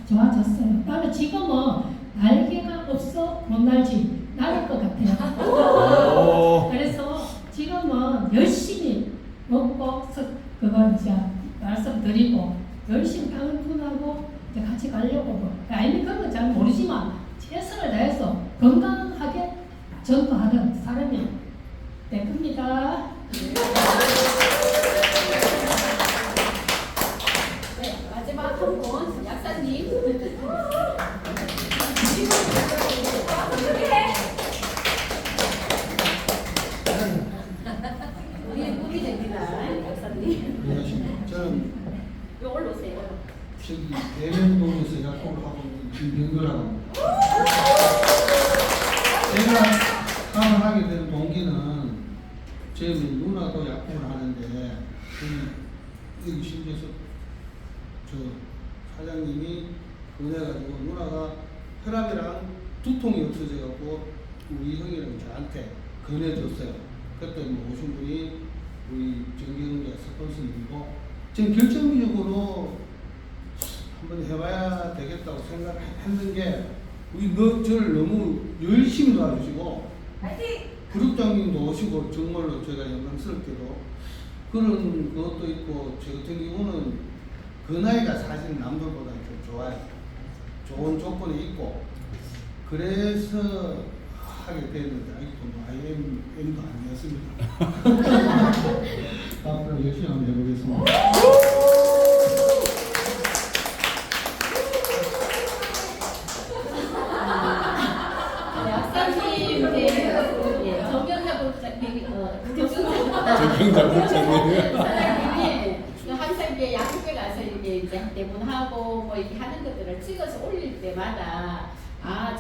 좋아졌어요. 나는 지금은 날개가 없어 못 날지 날 것 같아요. 그래서 지금은 열심히 먹고 그건 이제 말씀드리고 열심히 다른 분하고 이제 같이 가려고 아니 그런 건 잘 모르지만 최선을 다해서 건강하게 전도하는 사람이 될 겁니다. 네, 마지막 한 분 약사님. 우리의 꿈이 됩니다, 약사님. 안녕하십니까. 저는 요걸 놓으세요. 저기 대면동에서 약국을 하고 있는 김병규라고 합니다. 제가 사업을 하게 된 동기는 제 누나도 약국을 하는데 여기 심지어 저 사장님이 보내가지고 누나가 혈압이랑 두통이 없어져갖고 우리 형이랑 저한테 권해줬어요. 그때 뭐 오신 분이 우리 정경재 스폰서님이고 지금 결정적으로 한번 해봐야 되겠다고 생각했는 게 우리 저를 너무 열심히 도와주시고 부국장님도 오시고 정말로 제가 영광스럽게도 그런 것도 있고 저 같은 경우는 그 나이가 사실 남들보다 좀 좋아요. 좋은 조건이 있고 그래서 하게 됐는데 아직도 뭐 IMM도 아니었습니다. 앞으로 열심히 한번 해보겠습니다. 약사님, 정경자 사장님이 항상 이제 약국에 가서 이제 대본하고 뭐 이렇게 하는 것들을 찍어서 올릴 때마다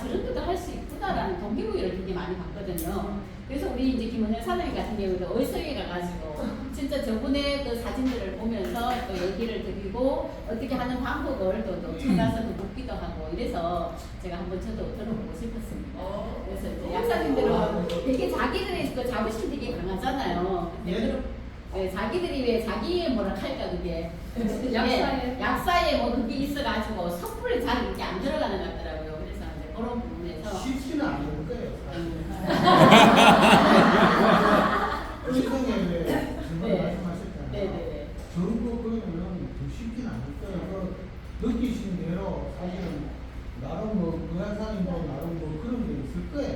저런 것도 할 수 있구나라는 동기부여를 굉장히 많이 받거든요. 그래서 우리 이제 김은혜 사장님 같은 경우도 의성에 가가지고 진짜 저분의 그 사진들을 보면서 제가 또 얘기를 드리고 어떻게 하는 방법을 또 찾아서 또 묻기도 하고 이래서 제가 한번 저도 들어보고 싶었습니다. 그래서 이제 약사님들은 되게 자기들의 그 자부심 되게 강하잖아요. 근데 네, 자기들이 왜 자기의 뭐라 할까 그게 약사에 뭐 그게 있어가지고 섣불리 잘 이렇게 안 들어가는 것 같더라고요. 그래서 이제 그런 부분에서 쉽지는 않을 거예요. 시성에 왜 정말 말씀하셨잖아요. 네네네. 전부 그러면 더 쉽진 않을 거예요. 그 느끼신 대로 사실은 나름 뭐 그 양산이 뭐 나름 뭐 그런 게 있을 거예요.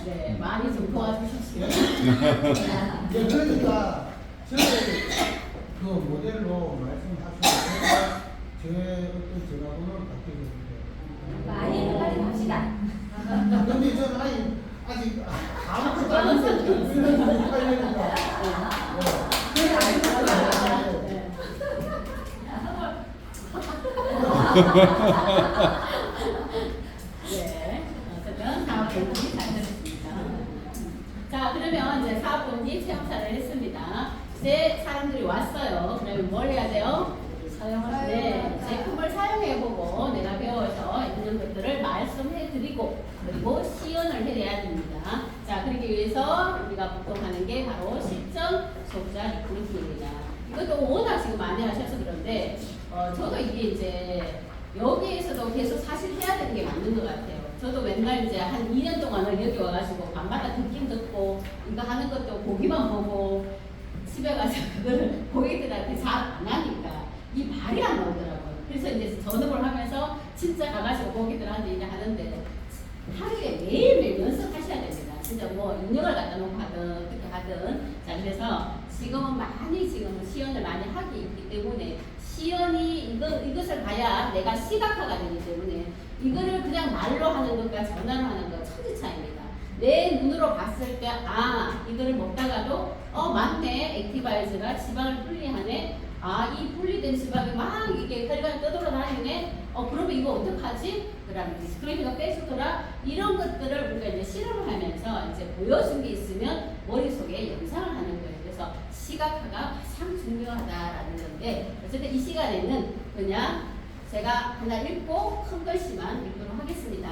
네, 많이 좀 도와주십시오. 예, 그러니까 저의 그 모델로 말씀하셨는데 제 어떤 전화번호를 갖게 됐는데 많이 빨리 갑시다. 근데 저는 아직 아무것도 안 했어요. 이런 일이 팔리니까. 네, 어쨌든 사업본지 잘 들었습니다. 자, 그러면 이제 사업본지 체험사를 했습니다. 이제 사람들이 왔어요. 그러면 뭘 해야 돼요? 네, 제품을 사용해보고 내가 배워서 있는 것들을 말씀해드리고 그리고 시연을 해야 됩니다. 자, 그러기 위해서 우리가 보통 하는 게 바로 실전 소비자 리크루트입니다. 이것도 워낙 지금 많이 하셔서 그런데 저도 이게 이제 여기에서도 계속 사실 해야 되는 게 맞는 것 같아요. 저도 맨날 이제 한 2년 동안을 여기 와가지고 밤마다 듣긴 듣고 이거 하는 것도 보기만 보고 집에 가서 그거를 고객들한테 잘 안 하니까 이 말이 안 나오더라고요. 그래서 이제 전업을 하면서 진짜 가가지고 고객들한테 이제 하는데 하루에 매일매일 연습하셔야 됩니다. 진짜 뭐 인형을 갖다 놓고 하든 어떻게 하든. 자, 그래서 지금은 많이 지금 시연을 많이 하기 있기 때문에 시연이 이것을 봐야 내가 시각화가 되기 때문에 이거를 그냥 말로 하는 것과 전화로 하는 것 천지 차이입니다. 내 눈으로 봤을 때 이거를 먹다가도 맞네, 액티바이즈가 지방을 분리하네, 이 분리된 지방이 막 이게 혈관이 떠돌아다니네, 그러면 이거 어떡하지? 그다음에 디스크레이트가 빼주더라. 이런 것들을 우리가 이제 실험을 하면서 이제 보여준 게 있으면 머릿속에 연상을 하는 거예요. 그래서 시각화가 가장 중요하다라는 건데, 어쨌든 이 시간에는 그냥 제가 하나 읽고 큰 글씨만 읽도록 하겠습니다.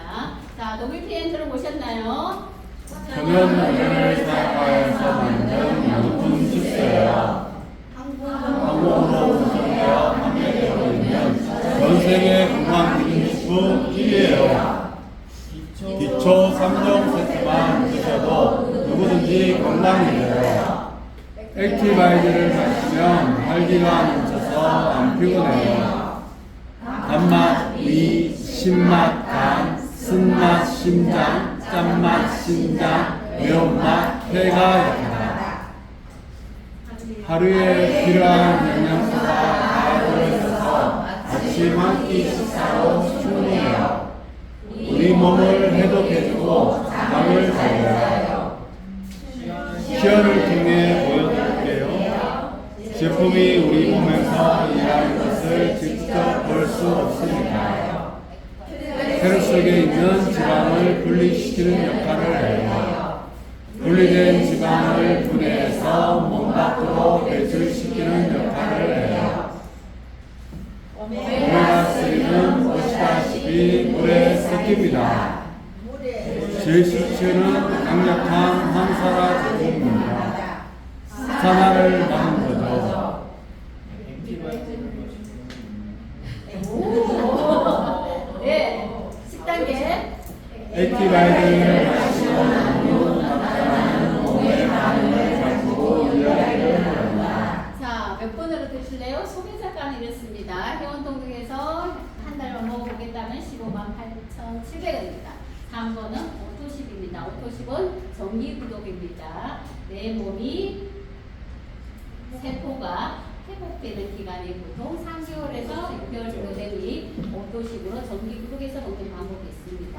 자, 노블 펜 들어보셨나요? 천연 모델을 사용하여서 만든 명품 칩스예요. 한국으로 구성되어 판매되고 있는 전 세계 건강기능식품 1위예요. 기초 3종 세트만 드셔도 누구든지 건강이 돼요. 액티바이즈를 마시면 활기가 넘쳐서 안 피곤해요. 단맛 위, 신맛 간, 쓴맛 심장, 짠맛 심장, 매운맛 폐가 약하다. 하루에 필요한 영양소가 다 들어있어서 아침 한 끼 식사로 충분해요. 우리 몸을 해독해주고 잠을 잘 자요. 시연을 통해 보여드릴게요. 제품이 우리 몸에서 일하는 것을 직접 볼 수 없으니까 혈액 속에 있는 지방을 분리시키는 역할을 해요. 분리된 지방을 분해해서 몸 밖으로 배출시키는 역할을 해요. 오메가3는 보시다시피 물에 섞입니다. 제 실체는 강력한 항산화 제품입니다. 산화를 막는 거죠. 네, 10단계. 액티바이즈를 마시고 나타나는 몸의 반응을 가지고 이야기를 합니다. 자, 몇 번으로 드실래요? 소비자가는 이렇습니다. 회원통등에서 한 달만 먹어보겠다면 15만 8,700원입니다. 3번은 오토십입니다. 오토십은 정기구독입니다. 내 몸이 세포가 회복되는 기간이 보통 3개월에서 6개월 정도 되니 오토십으로 정기구독해서 먹는 방법이 있습니다.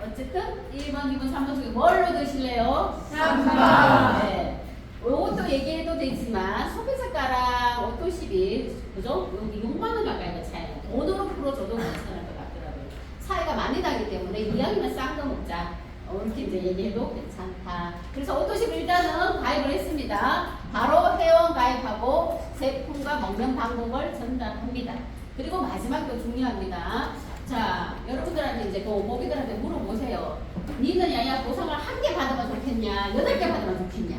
어쨌든 1번, 2번, 3번 중에 뭘로 드실래요? 3번. 네. 이것도 얘기해도 되지만 소비자가랑 오토십이 그죠? 여기 6만 원 가까이가 차이가 돈으로 풀어줘도 괜찮을 것 같더라고요. 차이가 많이 나기 때문에 이왕이면 싼 거 먹자. 이렇게 이제 얘기해도 괜찮다. 그래서 오토십 일단은 가입을 했습니다. 바로 회원 가입하고 제품과 먹는 방법을 전달합니다. 그리고 마지막도 중요합니다. 자, 여러분들한테 이제 그 모기들한테 물어보세요. 니는 야야 보상을 1개 받으면 좋겠냐? 8개 받으면 좋겠냐?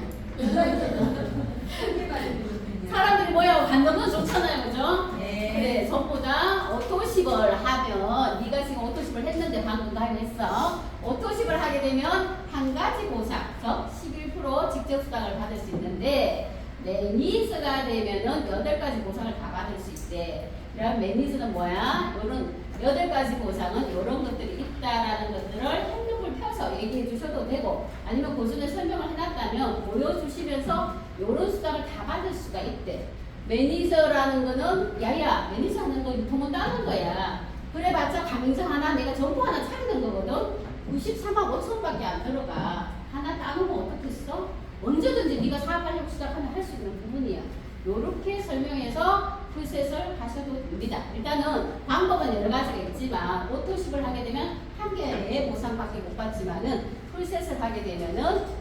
사람들이 뭐야 받는 건 좋잖아요, 그죠? 그래, 전보다 오토십을 하면 네가 지금 오토십을 했는데 방금 가입했어. 오토십을 하게 되면 한 가지 보상, 즉 11% 직접 수당을 받을 수 있는데 매니저가 되면은 8가지 보상을 다 받을 수 있대. 그럼 매니저는 뭐야? 요런 8가지 보상은 이런 것들이 있다라는 것들을 핸드폰 펴서 얘기해 주셔도 되고 아니면 고전에 설명을 해놨다면 보여주시면서 이런 수당을 다 받을 수가 있대. 매니저라는 거는 야야 매니저 하는 거 유통은 따는 거야. 그래봤자 가맹점 하나 내가 점포 하나 차리는 거거든. 94만 5천원밖에 안 들어가. 하나 따놓으면 어떻겠어? 언제든지 네가 사업하려고 시작하면 할 수 있는 부분이야. 요렇게 설명해서 풀셋을 하셔도 됩니다. 일단은 방법은 여러 가지가 있지만 오토십을 하게 되면 한 개의 보상밖에 못 받지만은 풀셋을 하게 되면은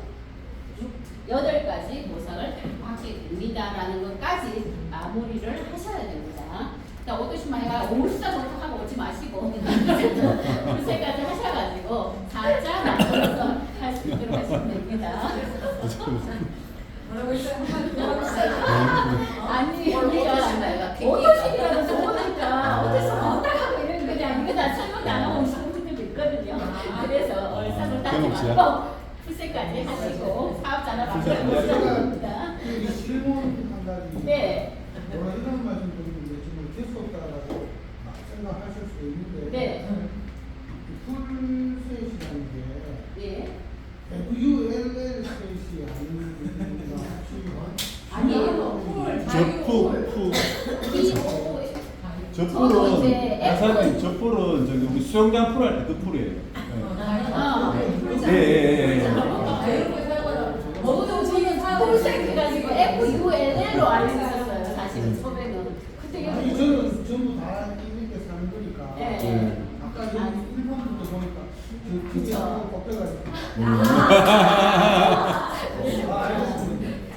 8가지 보상을 받게 됩니다라는 것까지 마무리를 하셔야 됩니다. 자, 오토십만 해가 5숫자 정도 하고 오지 마시고 풀셋까지 하셔가지고 4자 나눠서 할 수 있도록 하시면 됩니다. 뭐라고 했어요? 아니 우리가 오토십이라도 좋으니까 오토십만 어떡하고 이런 그냥 이거 다 설명 안 하고 오시는 분들도 있거든요. 그래서 얼싸을 따지 말고 풀셋까지 하시고 사업자나 만들고 오시면 됩니다. 질문 한 가지. 네. 뭐라 이런 말씀 드리는데 지금 재수 없다라고 막 생각하실 수 있는데 네. 풀셋이라는 게 예. FULL 셋이 아니에요. 저풀은 야사님 저풀은 저기 우리 수영장 풀 할 때 그 풀이에요. 예. 저도 지금 풀셋 해가지고 FULL로 알고 있었어요. 사실 처음에는. 근데 아니 저는 전부 다 이렇게 사는 거니까. 네. 아까 여기 1번부터 보니까 그게 꺾여가지고.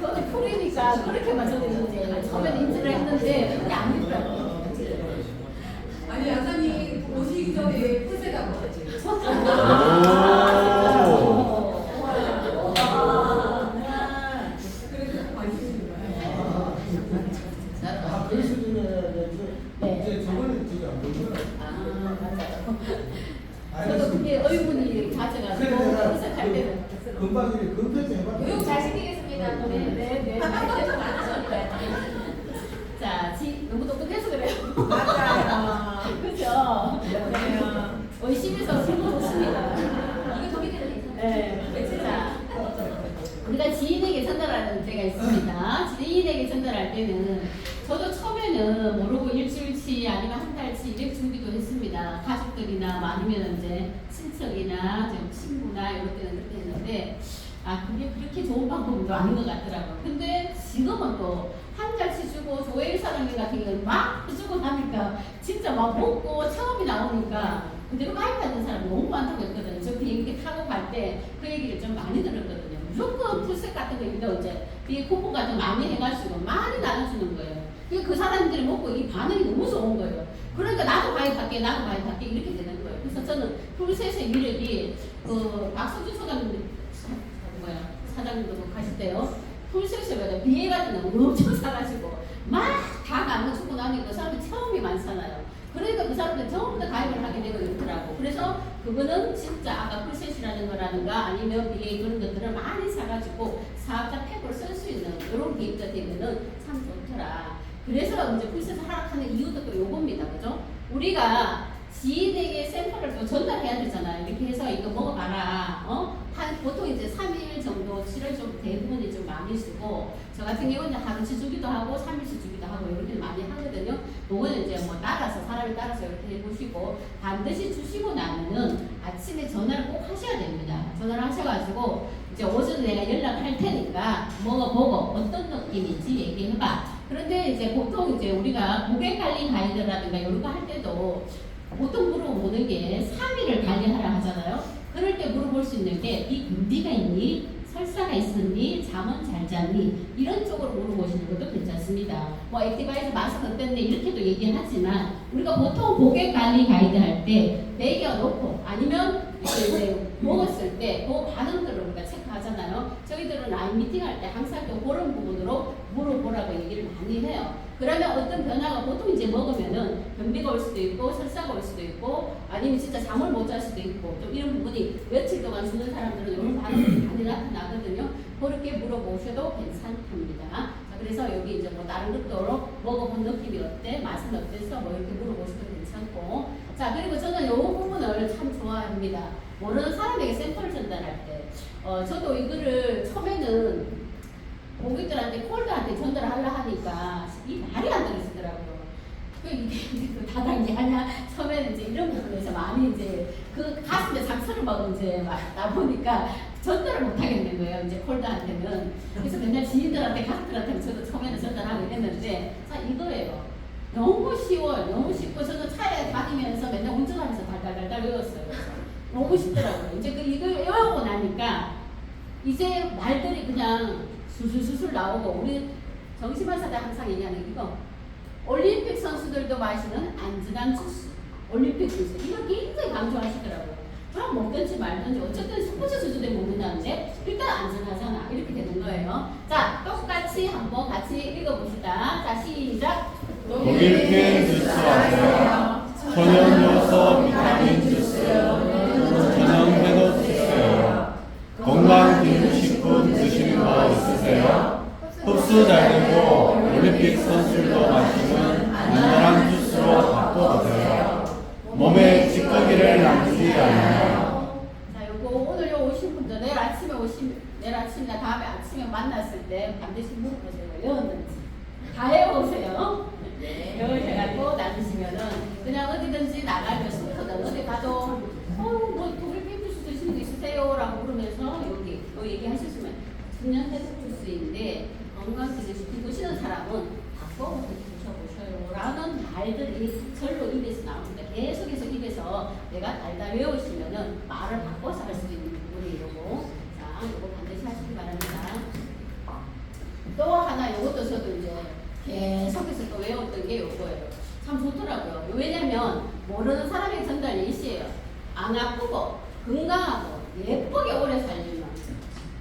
저는 풀이니까 그렇게만 전했는데 처음에는 인지를 했는데 그게 아니더라고요. 아니 양사님 오시기 전에 풀세다고 그랬지. 그 수준에 이제 저번에 되게 안 보이더라고요. 맞아요. 저도 그게 의문이 가져가지고 풀셋할 때는 금방 이렇게 검색 해봤더니 교육 잘 시키겠습니다. 네. 자, 너무 똑똑해서 그래요. 맞아요. 그죠? 네. 의심해서 승부 좋습니다. 이거 도미대로 네. 자, 우리가 지인에게 전달하는 때가 있습니다. 지인에게 전달할 때는 저도 처음에는 모르고 일주일치 아니면 한 달치 이렇게 준비도 했습니다. 가족들이나 아니면 이제 친척이나 친구나 이럴 때는 그렇게 했는데 그게 그렇게 좋은 방법도 아닌 것 같더라고요. 근데 지금은 또 한 달치 주고 조회일 사람들 같은 경우는 막 주고 나니까 진짜 막 먹고 처음이 나오니까 그대로 가입하는 사람이 너무 많다고 했거든요. 저 비행기 타고 갈 때 그 얘기를 좀 많이 들었거든요. 무조건 풀셋 같은 거 있는데 이제 비행 쿠폰 같은 거 많이 해가지고 많이 나눠주는 거예요. 그 사람들이 먹고 이 반응이 너무 좋은 거예요. 그러니까 나도 가입할게 이렇게 되는 거예요. 그래서 저는 풀셋의 위력이 박수준 사장님도 가실 때요. 풀셋을 비에 같은 거 엄청 사가지고 막 다 나눠주고 나니까 그 사람이 처음이 많잖아요. 그러니까 그 사람들 전부 다 가입을 하게 되고 있더라고. 그래서 그거는 진짜 아까 풀셋이라는 거라든가 아니면 비에 그런 것들을 많이 사가지고 사업자 팩으로 쓸 수 있는 그런 계획가 되면은 참 좋더라. 그래서 이제 풀셋을 하락하는 이유도 또 요겁니다. 그죠? 우리가 지인에게 샘플을 또 전달해야 되잖아요. 이렇게 해서 이거 먹어봐라. 보통 이제 3일 정도, 7월 좀 대부분이 좀 많이 쓰고, 저 같은 경우는 하루치 주기도 하고, 3일치 주기도 하고, 이렇게 많이 하거든요. 그거는 이제 뭐 따라서, 사람에 따라서 이렇게 해보시고, 반드시 주시고 나면은 아침에 전화를 꼭 하셔야 됩니다. 전화를 하셔가지고, 이제 오전에 내가 연락을 할 테니까, 먹어보고, 어떤 느낌인지 얘기해봐. 그런데 이제 보통 이제 우리가 고객 관리 가이드라든가 이런 거 할 때도 보통 물어보는 게 3일을 관리하라 하잖아요. 그럴 때 물어볼 수 있는 게 이 금비가 있니? 설사가 있었니? 잠은 잘 잤니? 이런 쪽으로 물어보시는 것도 괜찮습니다. 뭐 액티바이즈 맛은 어땠네 이렇게도 얘기하지만 우리가 보통 고객 관리 가이드 할 때 매겨놓고 아니면 이제 먹었을 때 그 반응들을 우리가 체크하잖아요. 저희들은 라인 미팅 할 때 항상 또 그런 부분으로 물어보라고 얘기를 많이 해요. 그러면 어떤 변화가 보통 이제 먹으면은 변비가 올 수도 있고 설사가 올 수도 있고 아니면 진짜 잠을 못 잘 수도 있고 좀 이런 부분이 며칠 동안 주는 사람들은 이런 반응이 많이 나타나거든요. 그렇게 물어보셔도 괜찮답니다. 자, 그래서 여기 이제 뭐 다른 것도 먹어본 느낌이 어때? 맛은 어땠어? 뭐 이렇게 물어보셔도 괜찮고. 자, 그리고 저는 이 부분을 참 좋아합니다. 모르는 사람에게 샘플을 전달할 때. 저도 이거를 처음에는 고객들한테 콜드한테 전달을 하려 하니까 이 말이 안 들어지더라고요. 이게 다단계 하냐? 처음에는 이제 이런 부분에서 많이 이제 그 가슴에 상처를 먹은 이제 나 보니까 전달을 못 하겠는 거예요. 이제 콜드한테는. 그래서 맨날 지인들한테 가족들한테 저도 처음에는 전달하고 이랬는데 자 이거예요. 너무 쉬워요. 너무 쉽고 저도 차에 다니면서 맨날 운전하면서 달달달달 외웠어요. 너무 쉽더라고요. 이제 이걸 외우고 나니까 이제 말들이 그냥 수술수술 나오고 우리 정신마사대 항상 얘기하는 이거 올림픽 선수들도 마시는 안전한 주스 올림픽 주스 이거 굉장히 강조하시더라고요. 그럼 먹든지 말든지 어쨌든 스포츠 수준에 먹는다는데 일단 안전하잖아 이렇게 되는 거예요. 자 똑같이 한번 같이 읽어봅시다. 자 시작. 독일캔 주스 하세요. 천연 비타민 주스, 천연 해독 주스예요. 건강 기능식품 드시는 거 있으세요? 흡수 잘 되고 올림픽 선수들도 마시는 안전한 주스로 바꿔보세요. 몸에 찌꺼기를 남기지 않아요. 자, 요거 오늘 요 오신 분들 내일 아침이나 다음에 아침에 만났을 때 반드시 물어보세요. 외웠는지 다 외워오세요. 외우셔가지고 나누시면은 그냥 어디든지 나가면 스포츠든 어디 가도 뭐 독일 핑크주스 드시는 거 있으세요? 라고 물으면서 여기 얘기하실 수 있으면 천연 해독 주스인데 건강기능식품 드시는 사람은 바꿔서 드셔보셔요 라는 말들이 절로 입에서 나옵니다. 계속해서 입에서 내가 달달 외우시면은 말을 바꿔서 할 수 있는 부분이 이러고 자 이거 반드시 하시기 바랍니다. 또 하나 요것도 저도 이제 계속해서 또 외웠던 게 요거예요. 참 좋더라고요. 왜냐면 모르는 사람의 전달 예시예요. 안 아프고 건강하고 예쁘게 오래 살려면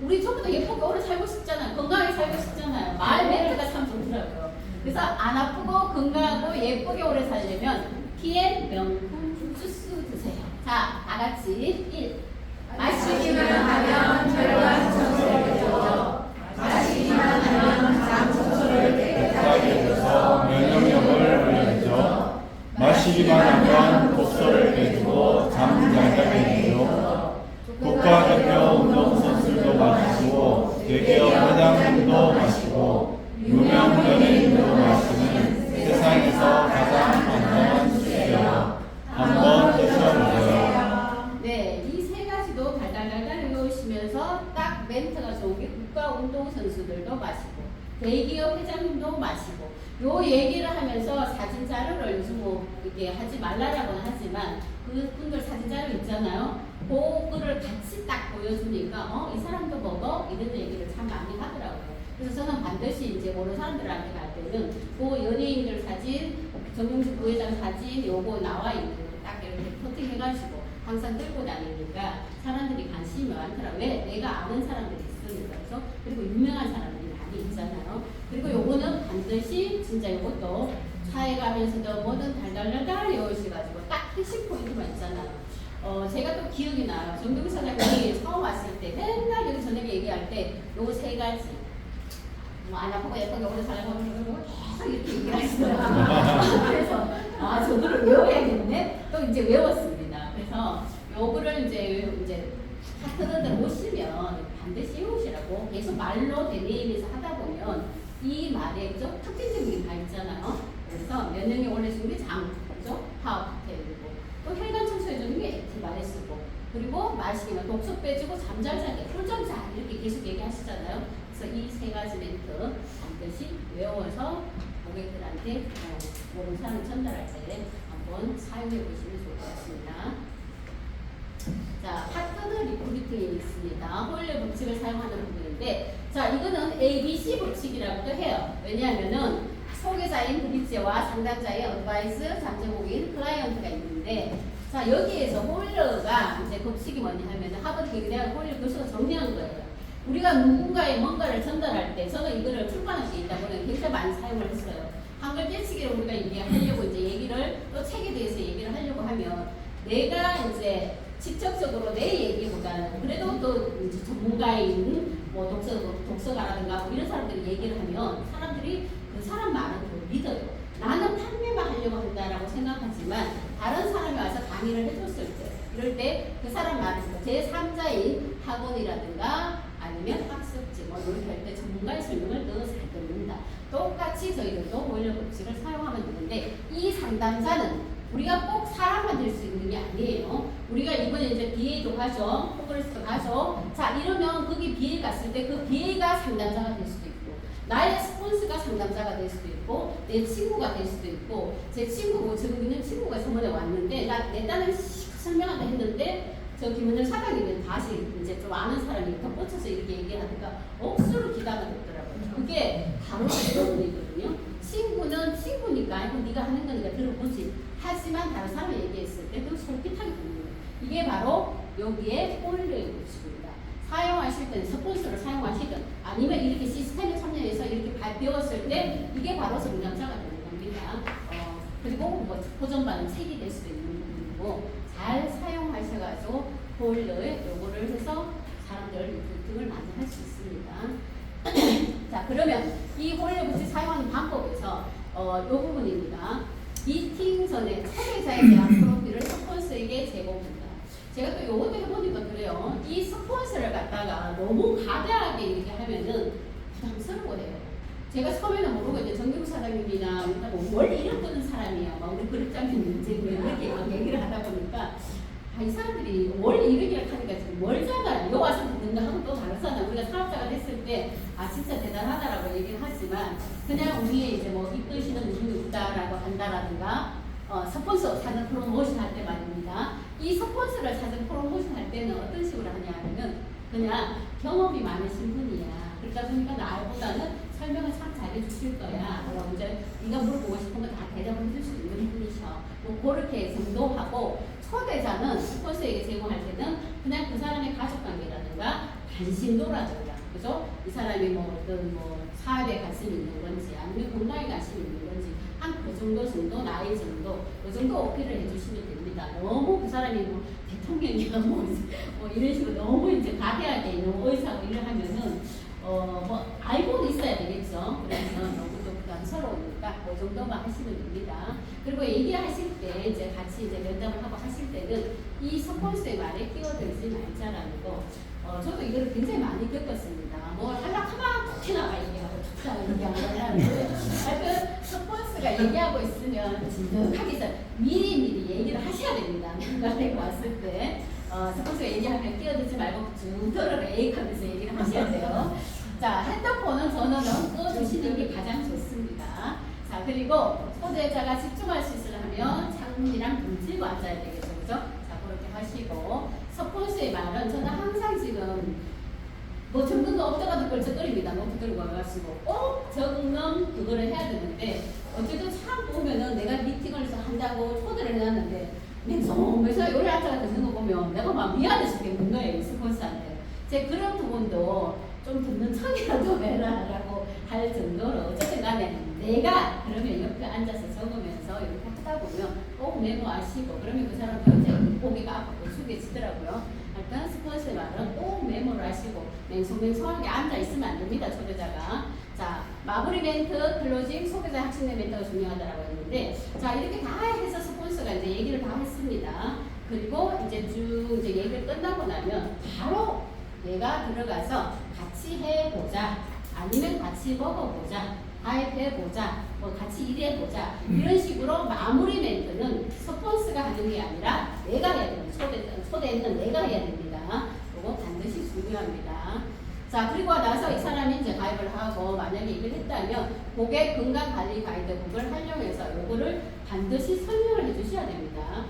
우리 전부 다 예쁘게 오래 살고 싶잖아요. 건강하게 살고 싶잖아요. 말 멘트가 참 좋더라고요. 그래서 안 아프고 건강하고 예쁘게 오래 살려면 PM 명품 주스 드세요. 자, 다 같이 1. 마시기만 하면 혈관 청소를 해줘. 마시기만 하면 장 청소를 깨끗하게 해줘서 면역력을 올려주죠. 마시기만 하면 독소를 빼주고 잠 잘 자게 해주죠. 국가대표 운동선수들도 마시고 대기업 회장님도 마시고 유명 연예인도 마시는 세상에서 가장 안전한 주스예요. 한번 드셔보세요. 네, 이 세 가지도 달달달달 외우시면서 딱 멘트가 좋은 게 국가 운동선수들도 마시고 대기업 회장님도 마시고 요 얘기를 하면서 사진 자료를 요즘 뭐 이렇게 하지 말라라고는 하지만 그분들 사진 자료 있잖아요. 그거를 같이 딱 보여주니까 이 사람도 먹어 이런 얘기를 참 많이 하더라고요. 그래서 저는 반드시 이제 모르는 사람들한테 갈 때는 그 연예인들 사진, 정용진 부회장 사진 요거 나와 있는 거 딱 이렇게 커팅해가지고 항상 들고 다니니까 사람들이 관심이 많더라고요. 왜? 내가 아는 사람들이 있으니까 그래서 그리고 유명한 사람들이 많이 있잖아요. 그리고 요거는 반드시 진짜 요것도 차에 가면서도 뭐든 달달달달 외우셔가지고 딱 핵심 포인트만 있잖아요. 제가 또 기억이 나요. 정경희 사장님이 처음 왔을 때 맨날 여기 저녁에 얘기할 때 요거 세 가지 뭐 안 아프고 예쁘게 오래 살려고 계속 이렇게 얘기하시더라고요. 그래서 저거를 외워야겠네. 또 이제 외웠습니다. 그래서 요거를 이제 파트너들 오시면 반드시 외우시라고 계속 말로 대리인에서 하다 보면 이 말에 그죠? 특징적인 게 다 있잖아요. 그래서 면역력 올려주는 게 장, 그죠? 파워테일이고 또 혈관 청소해주는 게 액티바레스고 그리고 마시기만 독소 빼주고 잠 잘 자게 꿀잠자 이렇게 계속 얘기하시잖아요. 그래서 이 세 가지 멘트 반드시 외워서 고객들한테 모르는 사람을 전달할 때 한번 사용해 보시면 좋을 것 같습니다. 자, 파트너 리크루팅이 있습니다. 호일러 법칙을 사용하는 부분인데, 자, 이거는 ABC 법칙이라고도 해요. 왜냐하면은 소개자인 브릿지와 상담자의 어드바이스, 잠재복인 클라이언트가 있는데, 자, 여기에서 호일러가 이제 법칙이 뭐냐 하면 하버드 대학 호일러 교수가 정리한 거예요. 우리가 누군가의 뭔가를 전달할 때, 저는 이거를 출판할 때 있다 보니 굉장히 많이 사용을 했어요. 한글 떼치기를 우리가 얘기하려고 이제 얘기를 또 책에 대해서 얘기를 하려고 하면 내가 이제 직접적으로 내 얘기보다는 그래도 또 이제 전문가인 뭐 독서가라든가 뭐 이런 사람들이 얘기를 하면 사람들이 그 사람 말은 더 믿어요. 나는 판매만 하려고 한다라고 생각하지만 다른 사람이 와서 강의를 해줬을 때 이럴 때 그 사람 말은 제3자인 학원이라든가 아니면 학습지 뭐 이렇게 할 때 전문가의 설명을 더 잘 듣는다. 똑같이 저희들도 호일러 법칙을 사용하면 되는데 이 상담자는 우리가 꼭 사람만 될 수 있는 게 아니에요. 우리가 이번에 이제 BA도 가죠. 포그레스도 가죠. 자, 이러면 거기 BA 갔을 때 그 BA가 상담자가 될 수도 있고 나의 스폰서가 상담자가 될 수도 있고 내 친구가 될 수도 있고 제 친구고 저기 있는 친구가 저번에 왔는데 내 딴을 설명한다 했는데 저 김은정 사장님은 다시 이제 좀 아는 사람이 덧붙여서 이렇게 얘기하니까 억수로 기다가 됐더라고요. 그게 바로 그런 일이거든요. 친구는 친구니까 이거 네가 하는 거니까 들어보지. 하지만 다른 사람이 얘기했을 때 좀 솔깃하게 되는 거예요. 이게 바로 여기에 호일러의 법칙입니다. 사용하실 때는 스폰서를 사용하시든 아니면 이렇게 시스템에 참여해서 이렇게 배웠을 때 이게 바로 성장자가 되는 겁니다. 그리고 뭐 호전반은 책이 될 수도 있는 부분이고 잘 사용하셔가지고 호일러의 요거를 해서 사람들 리크루팅을 많이 할 수 있습니다. 자, 그러면 이 호일러 법칙 사용하는 방법에서 요 부분입니다. 미팅 전에 소개자에 대한 프로필을 스폰서에게 제공한다. 제가 또 요것도 해보니까 그래요. 이 스폰서를 갖다가 너무 가대하게 이렇게 하면은 부담스러워해요. 제가 처음에는 모르고 이제 정경 사장님이나 뭘 이름 끄는 사람이야. 막 우리 그룹장님 문제 이렇게 막 얘기를 하다 보니까 이 사람들이 뭘 이름이라 하니까 지금 멀잖아. 요 와서 듣는다 하고 또 다르잖아. 우리가 사업자가 됐을 때 진짜 대단하다라고 얘기를 하지만 그냥 우리의 이제 뭐 이끄시는 누군가 있다라고 한다라든가 스폰서 사전 프로모션 할 때 말입니다. 이 스폰서를 사전 프로모션 할 때는 어떤 식으로 하냐 하면 그냥 경험이 많으신 분이야. 그러다 보니까 나보다는 설명을 참 잘해 주실 거야. 그럼 이제 네가 물어보고 싶은 거 다 대답을 해줄 수 있는 분이셔. 뭐 그렇게 정도하고 초대자는 스폰서에게 제공할 때는 그냥 그 사람의 가족관계라든가 관심도라든가 그죠? 이 사람이 뭐 어떤 뭐 사업에 관심이 있는 건지 아니면 건강에 관심이 있는 건지 한 그 정도 나이 정도 그 정도 어필을 해주시면 됩니다. 너무 그 사람이 뭐 대통령이나 뭐 이런 식으로 너무 이제 가대하게 너무 의사고 일을 하면은 뭐 알고는 있어야 되겠죠. 그래서 너무 또 부담스러우니까 그 정도만 하시면 됩니다. 그리고 얘기하실 때 이제 같이 이제 면담을 하고 하실 때는 이 스폰서의 말에 끼어들지 말자라는 거. 저도 이거를 굉장히 많이 겪었습니다. 뭘 하려면 툭 튀나가 얘기하고 툭 튀나가 얘기하고 하여튼 스폰서가 얘기하고 있으면 진득하게 해서 미리미리 얘기를 하셔야 됩니다. 면담에 왔을 때 스폰서가 얘기하면 끼어들지 말고 쭉 들어라 에이하면서 얘기를 하셔야 돼요. 자, 핸드폰은 저는 꺼주시는 게 가장 좋습니다. 자, 그리고 초대자가 집중할 수 있으려면 창문이랑 문질고 앉아야 되겠죠. 그죠? 자, 그렇게 하시고 스폰서의 말은 저는 항상 지금 뭐 적는 거 없다가도 걸쩍거립니다. 노트 들고 와가지고 꼭 적는 그거를 해야 되는데 어쨌든 참 보면은 내가 미팅을 한다고 초대를 해놨는데 맨손에서 요리 앉아가 듣는 거 보면 내가 막 미안해 죽겠는 거예요. 이 스폰서한테. 제 그런 부분도 좀 듣는 척이라도 해라라고 할 정도로 어쨌든 간에 내가 그러면 옆에 앉아서 적으면서 이렇게 하다 보면 꼭 메모하시고 그러면 그 사람도 이제 고개가 아프고 숙여지더라고요. 하여튼 스폰서의 말은 꼭 메모를 하시고 맹성맹성하게 앉아있으면 안 됩니다. 초대자가. 자, 마무리 멘트, 클로징, 소개자 확신의 멘트가 중요하다고 했는데 자, 이렇게 다 해서 스폰서가 이제 얘기를 다 했습니다. 그리고 이제 쭉 이제 얘기를 끝나고 나면 바로 내가 들어가서 같이 해보자 아니면 같이 먹어보자 가입해보자 뭐 같이 일해보자 이런 식으로 마무리 멘트는 스폰서가 하는 게 아니라 내가 해야 됩니다. 초대는 내가 해야 됩니다. 이거 반드시 중요합니다. 자, 그리고 나서 이 사람이 이제 가입을 하고 만약에 얘기를 했다면 고객 건강관리 가이드북을 활용해서 요거를 반드시 설명을 해주셔야 됩니다.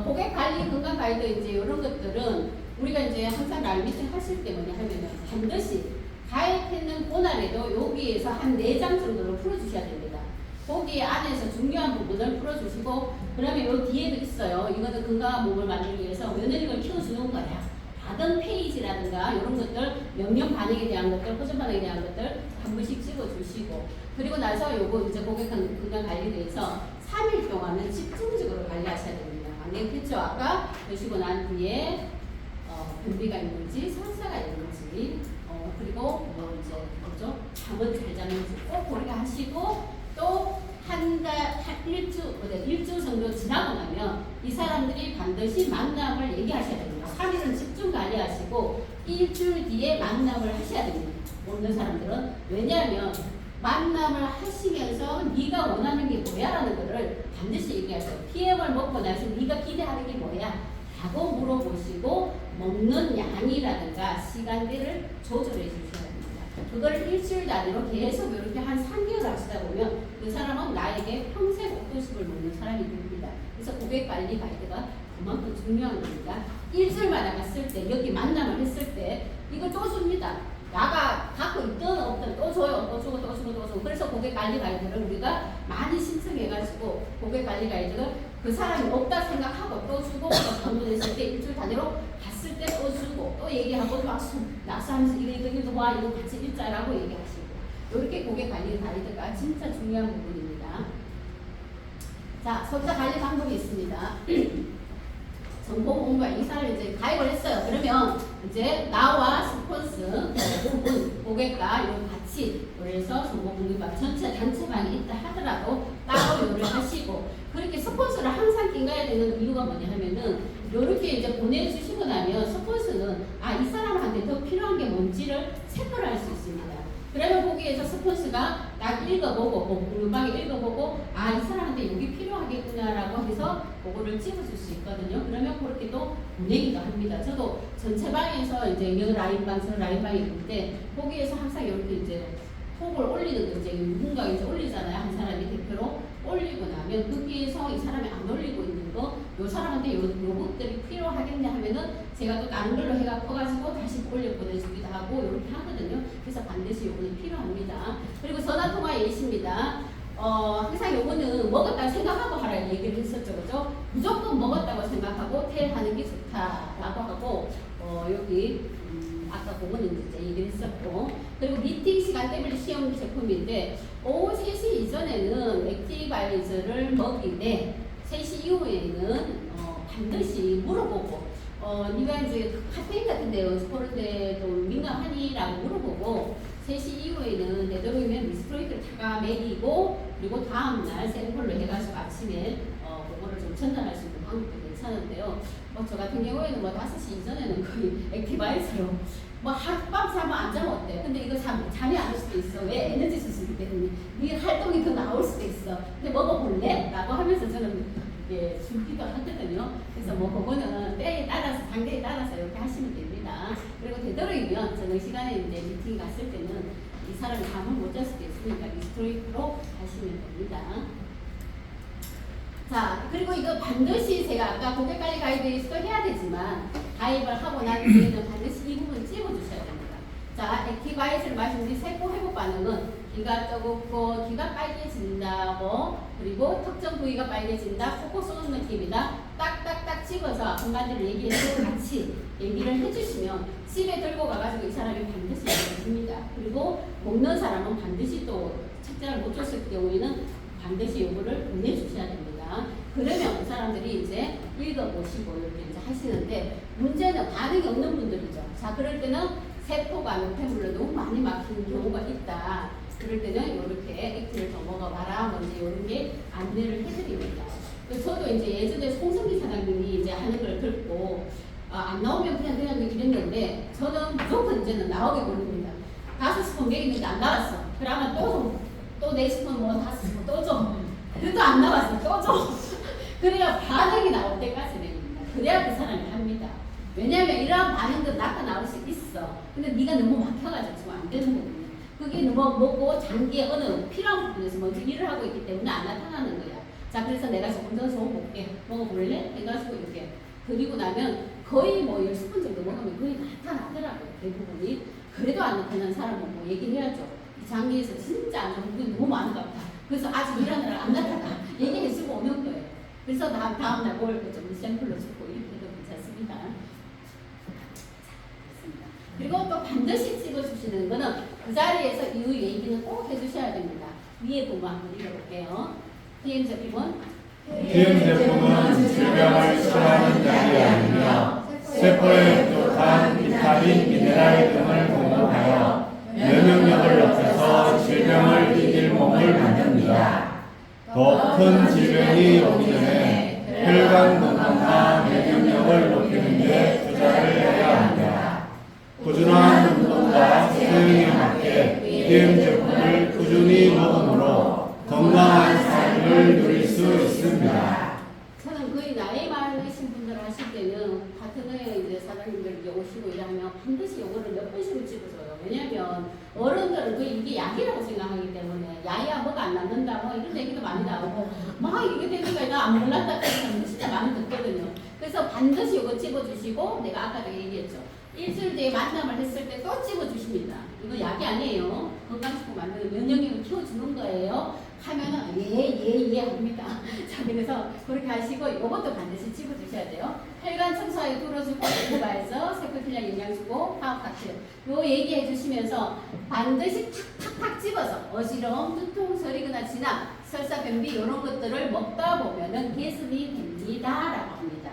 고객 관리 건강 가이드 이제 이런 것들은 우리가 이제 항상 라인 미팅 하실 때 뭐냐 하면은 반드시 가입했는 고난에도 여기에서 한 4장 정도를 풀어주셔야 됩니다. 거기 안에서 중요한 부분을 풀어주시고 그다음에 요 뒤에도 있어요. 이거는 건강한 몸을 만들기 위해서 면역력을 키워주는 거야. 다른 페이지라든가 이런 것들 명령 반응에 대한 것들, 호전 반응에 대한 것들 한 번씩 찍어주시고 그리고 나서 요거 이제 고객 건강 관리에 대해서 3일 동안은 집중적으로 관리하셔야 됩니다. 안 되겠죠? 아까 보시고 난 뒤에 변비가 있는지 설사가 있는지 그리고 뭐 이제 그죠? 잠을 잘 자는지 꼭 그렇게 하시고 또 일주 정도 지나고 나면 이 사람들이 반드시 만남을 얘기하셔야 됩니다. 3일은 집중 관리하시고 일주일 뒤에 만남을 하셔야 됩니다. 모르는 사람들은. 왜냐하면 만남을 하시면서 네가 원하는 게 뭐야라는 거를 반드시 얘기하세요. PM을 먹고 나서 네가 기대하는 게 뭐야? 라고 물어보시고 먹는 양이라든가 시간대를 조절해 주셔야 됩니다. 그걸 일주일 단위로 계속 이렇게 한 3개월 하시다 보면 그 사람은 나에게 평생 옥도식을 먹는 사람이 됩니다. 그래서 고객 관리 가이드가 그만큼 중요한 겁니다. 일주일마다 갔을 때 여기 만남을 했을 때 이걸 또 줍니다. 나가 갖고 있든 없든 또 줘요. 또 주고 또 주고 또 주고. 그래서 고객 관리 가이드를 우리가 많이 신청해가지고 고객 관리 가이드를 그 사람이 없다 생각하고 또 주고 또 방문했을 때 일주일 단위로 갔을 때 또 주고 또 얘기하고 또 낙서하면서 이거 와 이거 같이 읽자라고 얘기하시고 이렇게 고객 관리 가이드가 진짜 중요한 부분입니다. 자, 소비자 관리 방법이 있습니다. 정보 공부가 이 사람이 이제 가입을 했어요. 그러면 이제 나와 스폰서 부분 고객과 이런 같이 그래서 정보 공부가 전체 단체방이 있다 하더라도 따로 요를 하시고 그렇게 스폰서를 항상 낀가야 되는 이유가 뭐냐 하면은 이렇게 이제 보내주시고 나면 스폰서는 이 사람한테 더 필요한 게 뭔지를 체크를 할 수 있습니다. 그러면 거기에서 스폰서가 딱 읽어보고 공부방에 읽어보고 이 사람한테 여기 필요하겠구나라고 해서 그거를 찍어줄 수 있거든요. 그러면 그렇게 또 보내기도 합니다. 저도 전체 방에서 이제 여 라인방 저 라인방에 있을 때 거기에서 항상 이렇게 이제 톡을 올리는 거 이제 누군가 이제 올리잖아요. 한 사람이 대표로 올리고 나면 거기에서 이 사람이 안 올리고 있는 거, 요 사람한테 요 것들이 필요하겠냐 하면은 제가 또 다른 걸로 해가 커가지고 다시 올려 보내주기도 하고 이렇게 하거든요. 그래서 반드시 요거는 필요합니다. 그리고 전화통화 예시입니다. 항상 요거는 먹었다고 생각하고 하라는 얘기를 했었죠. 그죠? 무조건 먹었다고 생각하고 퇴하는 게 좋다라고 하고 여기 아까 그거는 이제 얘기를 했었고 그리고 미팅 시간 때문에 시험 제품인데 오후 3시 이전에는 액티바이저를 먹이되 3시 이후에는 반드시 물어보고 네가 이제 카페인 같은 데 연습할 때도 민감하니라고 물어보고 3시 이후에는 되도록이면 미스트로이트를 다가 먹이고 그리고 다음날 샘플로 해가지고 아침에 그거를 좀 전달할 수 있는 방법도 괜찮은데요. 저 같은 경우에는 5시 이전에는 거의 액티바이저로 하룻밤 자면 안 자면 어때? 근데 이거 잠이 안 올 수도 있어. 왜? 에너지 수술이기 때문에. 네 활동이 더 나올 수도 있어. 근데 먹어볼래? 라고 하면서 저는 주기도 하거든요. 그래서 그거는 때에 따라서, 단계에 따라서 이렇게 하시면 됩니다. 그리고 되도록이면 저녁 시간에 이제 미팅 갔을 때는 이 사람이 잠을 못 잘 수도 있으니까 미스트로이크로 하시면 됩니다. 자, 그리고 이거 반드시 제가 아까 고객관리 가이드에서도 해야 되지만 가입을 하고 난 뒤에는 반드시 이 부분 찍어주셔야 됩니다. 자, 액티바이스를 마신 뒤 세포 회복 반응은 귀가 뜨겁고 귀가 빨개진다고 그리고 특정 부위가 빨개진다, 콕콕 쏘는 느낌이다. 딱딱딱 찍어서 한마디를 얘기해서 같이 얘기를 해주시면 집에 들고 가가지고 이 사람이 반드시 해줍니다. 그리고 먹는 사람은 반드시 또 책자를 못 줬을 경우에는 반드시 요거를 보내주셔야 됩니다. 그러면 그 사람들이 이제 읽어보시고 이렇게 이제 하시는데 문제는 반응이 없는 분들이죠. 자, 그럴 때는 세포가 노폐물로 너무 많이 막히는 경우가 있다. 그럴 때는 이렇게 액티를 더 먹어봐라. 먼저 이런 게 안내를 해드립니다. 저도 이제 예전에 송성기 사장님이 이제 하는 걸 듣고 안 나오면 그냥 이랬는데 저는 무조건 이제는 나오게 고릅니다. 5스푼 먹였는데 안 나왔어. 그러면 또 4스푼 5스푼 또 줘. 그래도 안 나왔어. 또 줘. 그래야 반응이 나올 때까지 내립니다. 그래야 그 사람이 합니다. 왜냐하면 이러한 반응도 나타나올 수 있어. 근데 네가 너무 막혀가지고 지금 안 되는 거거든요. 그게 너무 먹고 장기의 어느 필요한 부분에서 먼저 일을 하고 있기 때문에 안 나타나는 거야. 자, 그래서 내가 조금 더 먹을게. 먹어볼래? 해가지고 이렇게 그리고 나면 거의 뭐 10분 정도 먹으면 거의 나타나더라고요. 대부분이. 그래도 안 나타나는 사람은 뭐 얘기해야죠. 이 장기에서 진짜 안 좋은 부분이 너무 많은가 보다. 그래서 아직 일하느라 안 나타나. 얘기해주고 오는 거예요. 그래서 다음날 먹을 거 좀 샘플로 주고 이렇게 해도 괜찮습니다. 그리고 또 반드시 찍어주시는 거는 그 자리에서 이후 얘기는 꼭 해주셔야 됩니다. 위에 보고 한번 읽어볼게요. DM 제품은 DM 제품은 질병을 치료하는 약이 아니며 세포에 부족한 비타민, 미네랄 등을 공급하여 면역력을 높여서 질병을 이길 몸을 만듭니다. 더 큰 질병이 오기 전에 혈관 건강과 면역력을 높이는 데 투자를 해야 합니다. 꾸준한 운동과 수행에 맞게 DM 제품을 꾸준히 먹음으로 건강한 삶을 누릴 수 있습니다. 저는 거의 나이 많으신 분들 하실 때는 파트너에 이제 사장님들 이제 오시고 일하면 반드시 요거를 몇 번씩은 찍어줘요. 왜냐면 어른들은 거의 이게 약이라고 생각하기 때문에 야야 뭐가 안 낫는다 뭐 이런 얘기도 많이 나오고 막 이게 되니까 나 안 몰랐다 그런 진짜 많이 듣거든요. 그래서 반드시 요거 찍어주시고 내가 아까도 얘기했죠. 일주일 뒤에 만남을 했을 때 또 찍어주십니다. 이거 약이 아니에요. 건강식품 만드는 면역력을 키워주는 거예요. 하면은 예 합니다. 자, 그래서 그렇게 하시고 이것도 반드시 찍어주셔야 돼요. 혈관 청소에 뚫어주고 유바에서 세포필량 영양 주고 파업 닥칠 요 얘기해 주시면서 반드시 탁탁탁 집어서 어지러움, 두통, 서리거나 진함, 설사, 변비 이런 것들을 먹다 보면은 개선이 됩니다라고 합니다.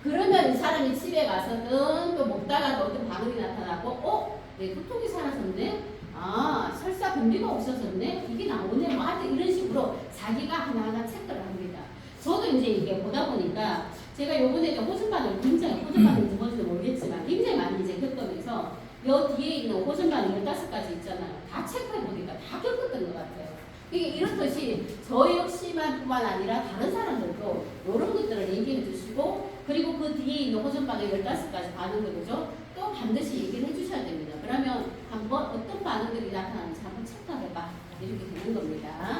그러면 사람이 집에 가서든 또 먹다가 어떤 반응이 나타나고 내 두통이 사라졌네? 아, 설사 변비가 없어졌네? 이게 나오네? 뭐 하여튼 이런 식으로 자기가 하나하나 체크를 합니다. 저도 이제 이게 보다 보니까 제가 요번에 호전반을 굉장히, 호전반인지 뭔지는 모르겠지만 굉장히 많이 이제 겪으면서 요 뒤에 있는 호전반 15가지 있잖아요. 다 체크해보니까 다 겪었던 것 같아요. 이게 이렇듯이 저 역시만 뿐만 아니라 다른 사람들도 이런 것들을 얘기해 주시고 그리고 그 뒤에 있는 호전반의 15가지 반응들 그죠? 또 반드시 얘기를 해주셔야 됩니다. 그러면 한번 어떤 반응들이 나타나는지 한번 체크해봐. 이렇게 되는 겁니다.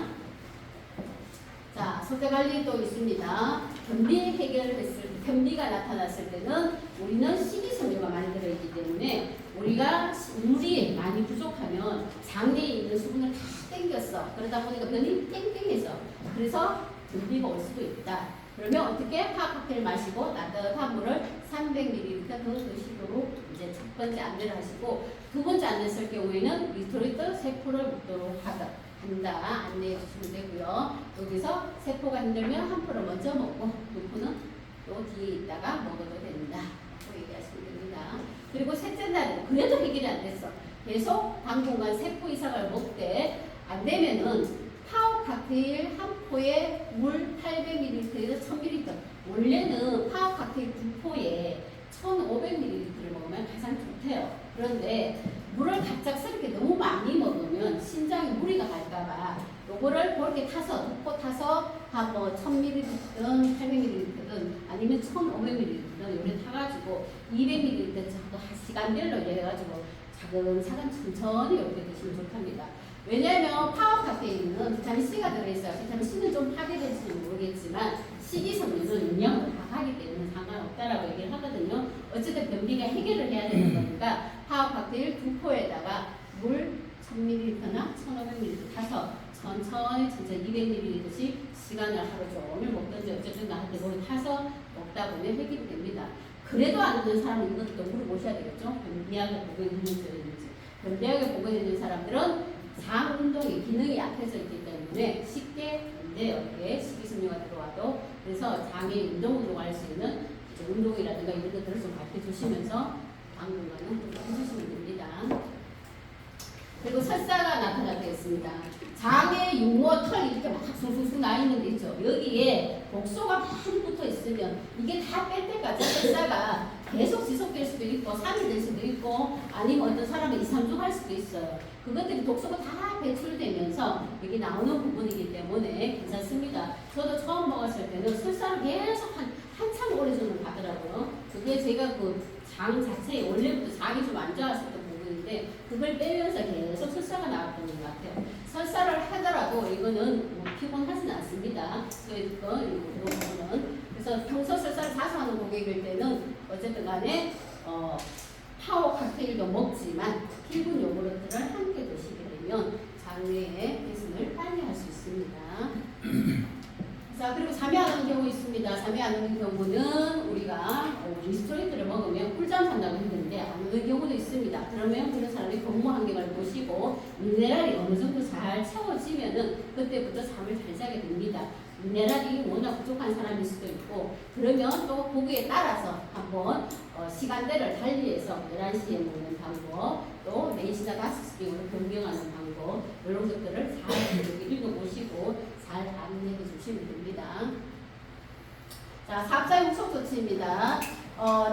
자, 소재관리도 있습니다. 변비 해결했을 때, 변비가 나타났을 때는 우리는 식이섬유가 많이 들어있기 때문에 우리가 물이 많이 부족하면 장내에 있는 수분을 다 땡겼어. 그러다 보니까 변이 땡땡해서 그래서 변비가 올 수도 있다. 그러면 어떻게 파악 칵테일 마시고 따뜻한 물을 300ml 더 드시도록 이제 첫 번째 안내를 하시고 두 번째 안내 쓸 경우에는 리토리트 세포를 먹도록 한다 안내해 주시면 되고요. 여기서 세포가 힘들면 한 포를 먼저 먹고 두 포는 또 뒤에 있다가 먹어도 된다. 얘기하시면 됩니다. 그리고 셋째 날에는 그래도 해결이 안 됐어. 계속 당분간 세포 이상을 먹되 안 되면은 파워 칵테일 한 포에 물 800ml에서 1000ml. 원래는 파워 칵테일 2포에 1500ml를 먹으면 가장 좋대요. 그런데 물을 갑작스럽게 너무 많이 먹으면 신장에 무리가 갈까봐 요거를 그렇게 타서 2포 타서 한 뭐 1000ml든 800ml든 아니면 1500ml든 요래 타가지고 200ml 정도 시간별로 이래가지고 차근차근 천천히 이렇게 드시면 좋답니다. 왜냐하면 파워 카페인은 비타민 C가 들어있어요. 비타민 C는 좀 파괴될지는 모르겠지만 식이섬유는 영양으로 다 가기 때문에 상관없다라고 얘기를 하거든요. 어쨌든 변비가 해결을 해야 되는 거니까 파워 칵테일 2포에다가 물 1000ml나 1500ml 타서 천천히 200ml씩 시간을 하루 종일 먹든지 어쨌든 할 때 물을 타서 먹다 보면 해결이 됩니다. 그래도 안 되는 사람은 이것도 물어보셔야 되겠죠. 변비약을 복용했는지 변비약을 복용했는 사람들은 장 운동의 기능이 약해져 있기 때문에 쉽게 안 돼요. 이게 식이섬유가 들어와도. 그래서 장의 운동으로 할 수 있는 운동이라든가 이런 것들을 좀 가르쳐 주시면서 당분간은 해주시면 됩니다. 그리고 설사가 나타나겠습니다. 장에 육모, 털 이렇게 막 숭숭숭 나 있는 데 있죠. 여기에 독소가 많이 붙어 있으면 이게 다 뺄 때까지 설사가 계속 지속될 수도 있고 3일 될 수도 있고 아니면 어떤 사람은 2, 3주 할 수도 있어요. 그것들이 독소가 다 배출되면서 여기 나오는 부분이기 때문에 괜찮습니다. 저도 처음 먹었을 때는 설사를 계속 한 한참 오래전으로 가더라고요. 그게 제가 그 장 자체에 원래부터 장이 좀 안 좋았었던 부분인데 그걸 빼면서 계속 설사가 나왔던 것 같아요. 설사를 하더라도 이거는 뭐 피곤하진 않습니다. 이거는 그래서 평소 설사를 자주 하는 고객일 때는 어쨌든 간에 파워 칵테일도 먹지만 필분 요구르트를 함께 드시게 되면 장내의 개선을 빨리 할 수 있습니다. 자, 그리고 잠이 안 오는 경우 있습니다. 잠이 안 오는 경우는 우리가 리스토렌트를 먹으면 꿀잠 잔다고 했는데 안 오는 경우도 있습니다. 그러면 그런 사람이 근무 환경을 보시고 미네랄이 어느 정도 잘 채워지면은 그때부터 잠을 잘 자게 됩니다. 미네랄이 워낙 부족한 사람일 수도 있고 그러면 또 거기에 따라서 한번 시간대를 달리해서 11시에 먹는 방법 또 4시나 5시경으로 변경하는 방법 이런 것들을 잘 읽어보시고 잘 안내해 주시면 됩니다. 자, 사업자용 속조치입니다.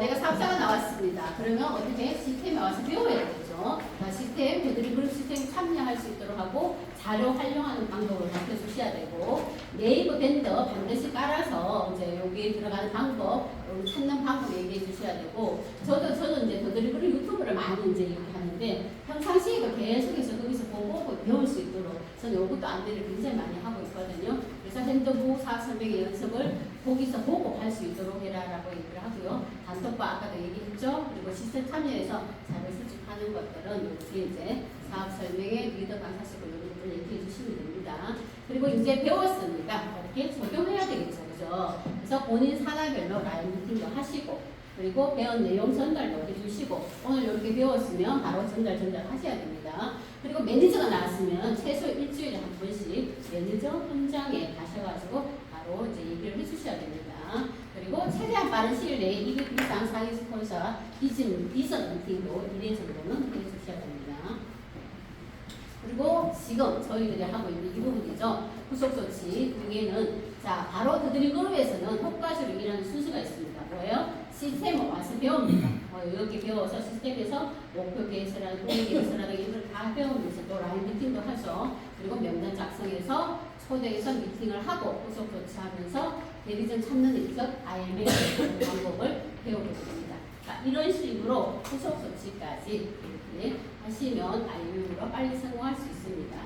내가 사업자가 나왔습니다. 그러면 어떻게 시스템에 와서 배워야 되겠죠. 자, 시스템, 배들이 그룹 시스템에 참여할 수 있도록 하고 자료 활용하는 방법을 가르쳐 주셔야 되고 네이버 밴더 반드시 깔아서 이제 여기에 들어가는 방법, 찾는 방법 얘기해 주셔야 되고 저는 이제 배들이 그룹 유튜브를 많이 이제 이렇게 하는데 평상시에 이거 계속해서 거기서 보고 배울 수 있도록 저는 이것도 안내를 굉장히 많이 하고 있거든요. 그래서 핸드북 사업 설명의 연습을 거기서 보고 할 수 있도록 해라라고 얘기를 하고요. 단톡방 아까도 얘기했죠. 그리고 시스템 참여해서 자료 수집하는 것들은 여기 이제 사업 설명의 리더 강사식으로 이런 것들 얘기해 주시면 됩니다. 그리고 이제 배웠으니까 어떻게 적용해야 되겠죠. 그죠? 그래서 본인 산하별로 라인 미팅도 하시고 그리고 배운 내용 전달도 해주시고 오늘 이렇게 배웠으면 바로 전달하셔야 됩니다. 그리고 매니저가 나왔으면 최소 일주일에 한 번씩 매니저 현장에 가셔가지고 바로 이제 얘기를 해주셔야 됩니다. 그리고 최대한 빠른 시일 내에 200 이상 상위 스폰서 비전 미팅도 1회 정도는 해주셔야 됩니다. 그리고 지금 저희들이 하고 있는 이 부분이죠. 후속조치 등에는 자 바로 그들이 그룹에서는 효과적으로 일하는 순서가 있습니다. 뭐예요? 시스템을 와서 배웁니다. 이렇게 배워서 시스템에서 목표 개설하는 고객 개설하는 이걸 다 배우면서 또 라인 미팅도 하죠. 그리고 명단 작성해서 초대해서 미팅을 하고 후속 조치하면서 대리점 찾는 일적 IMA 방법을 배우게 됩니다. 이런 식으로 후속 조치까지 이렇게 하시면 IMA로 빨리 성공할 수 있습니다.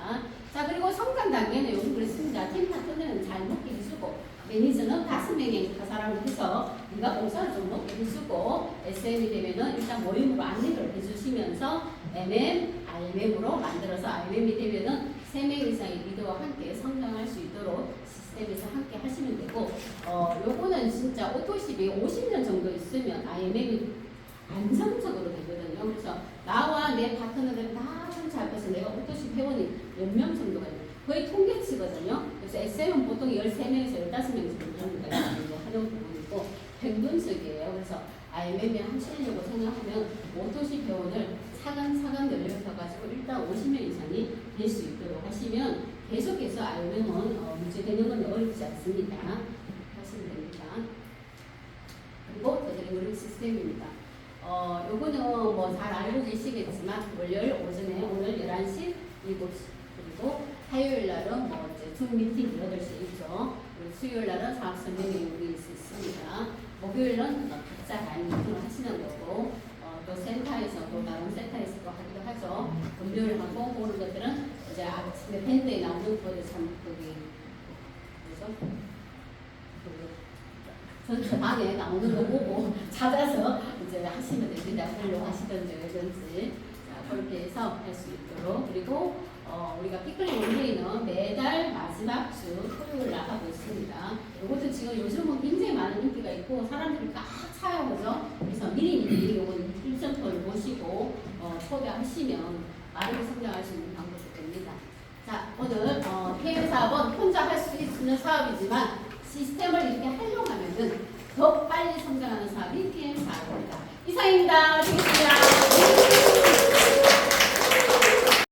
자 그리고 성장 단계는 여기 그렇습니다. 팀 파트너는 잘 먹게 해주고 매니저는 5명의 사람을 해서 네가 봉사를 좀 먹게 해주고 SM이 되면은 일단 모임으로 안내를 해주시면서 RMM으로 만들어서 RMM이 되면은 3명 이상의 리더와 함께 성장할 수 있도록 시스템에서 함께 하시면 되고 요거는 진짜 오토십이 50년 정도 있으면 RMM이 안정적으로 되거든요. 그래서 나와 내 파트너들은 다 잘 내가 오토십 회원이 몇 명 정도가 있는 거의 통계치거든요. 그래서 SM은 보통 13명에서 15명 정도 하는 부분이고 평균적이에요. 그래서 IMM에 하시려고 생각하면 오토십 회원을 차근차근 늘려서가지고 일단 50명 이상이 될 수 있도록 하시면 계속해서 IMM은 문제되는 건 어렵지 않습니다. 하시면 됩니다. 그리고 더드링그룹 시스템입니다. 요거는 뭐 잘 알고 계시겠지만 월요일 오전에 오늘 11시, 7시 그리고 화요일 날은 뭐 이제 줌 미팅 8시 있죠. 그리고 수요일 날은 사업 설명회 여기 있습니다. 목요일은 각자 라인 미팅을 하시는 거고 또 센터에서 또 다른 센터에서 또 하기도 하죠. 금요일 하고 오는 것들은 이제 아침에 밴드에 나오는 것들 참 거기 뭐죠? 전체 방에 나오는 거 보고 찾아서 이제 하시면 됩니다. 글로 하시든지 어든지 그렇게 해서 할 수 있도록 그리고 우리가 피클링 원데이는 매달 마지막 주 토요일 날 하고 있습니다. 이것도 지금 요즘은 굉장히 많은 인기가 있고 사람들이 꽉 차요, 그죠? 그래서 미리 요거는 일정표를 보시고 초대하시면 빠르게 성장할 수 있는 방법이 됩니다. 자, 오늘 PM 사업은 혼자 할 수 있는 사업이지만 시스템을 이렇게 활용하면은 더 빨리 성장하는 사업이 PM 사업입니다. 이상입니다. 되겠습니다.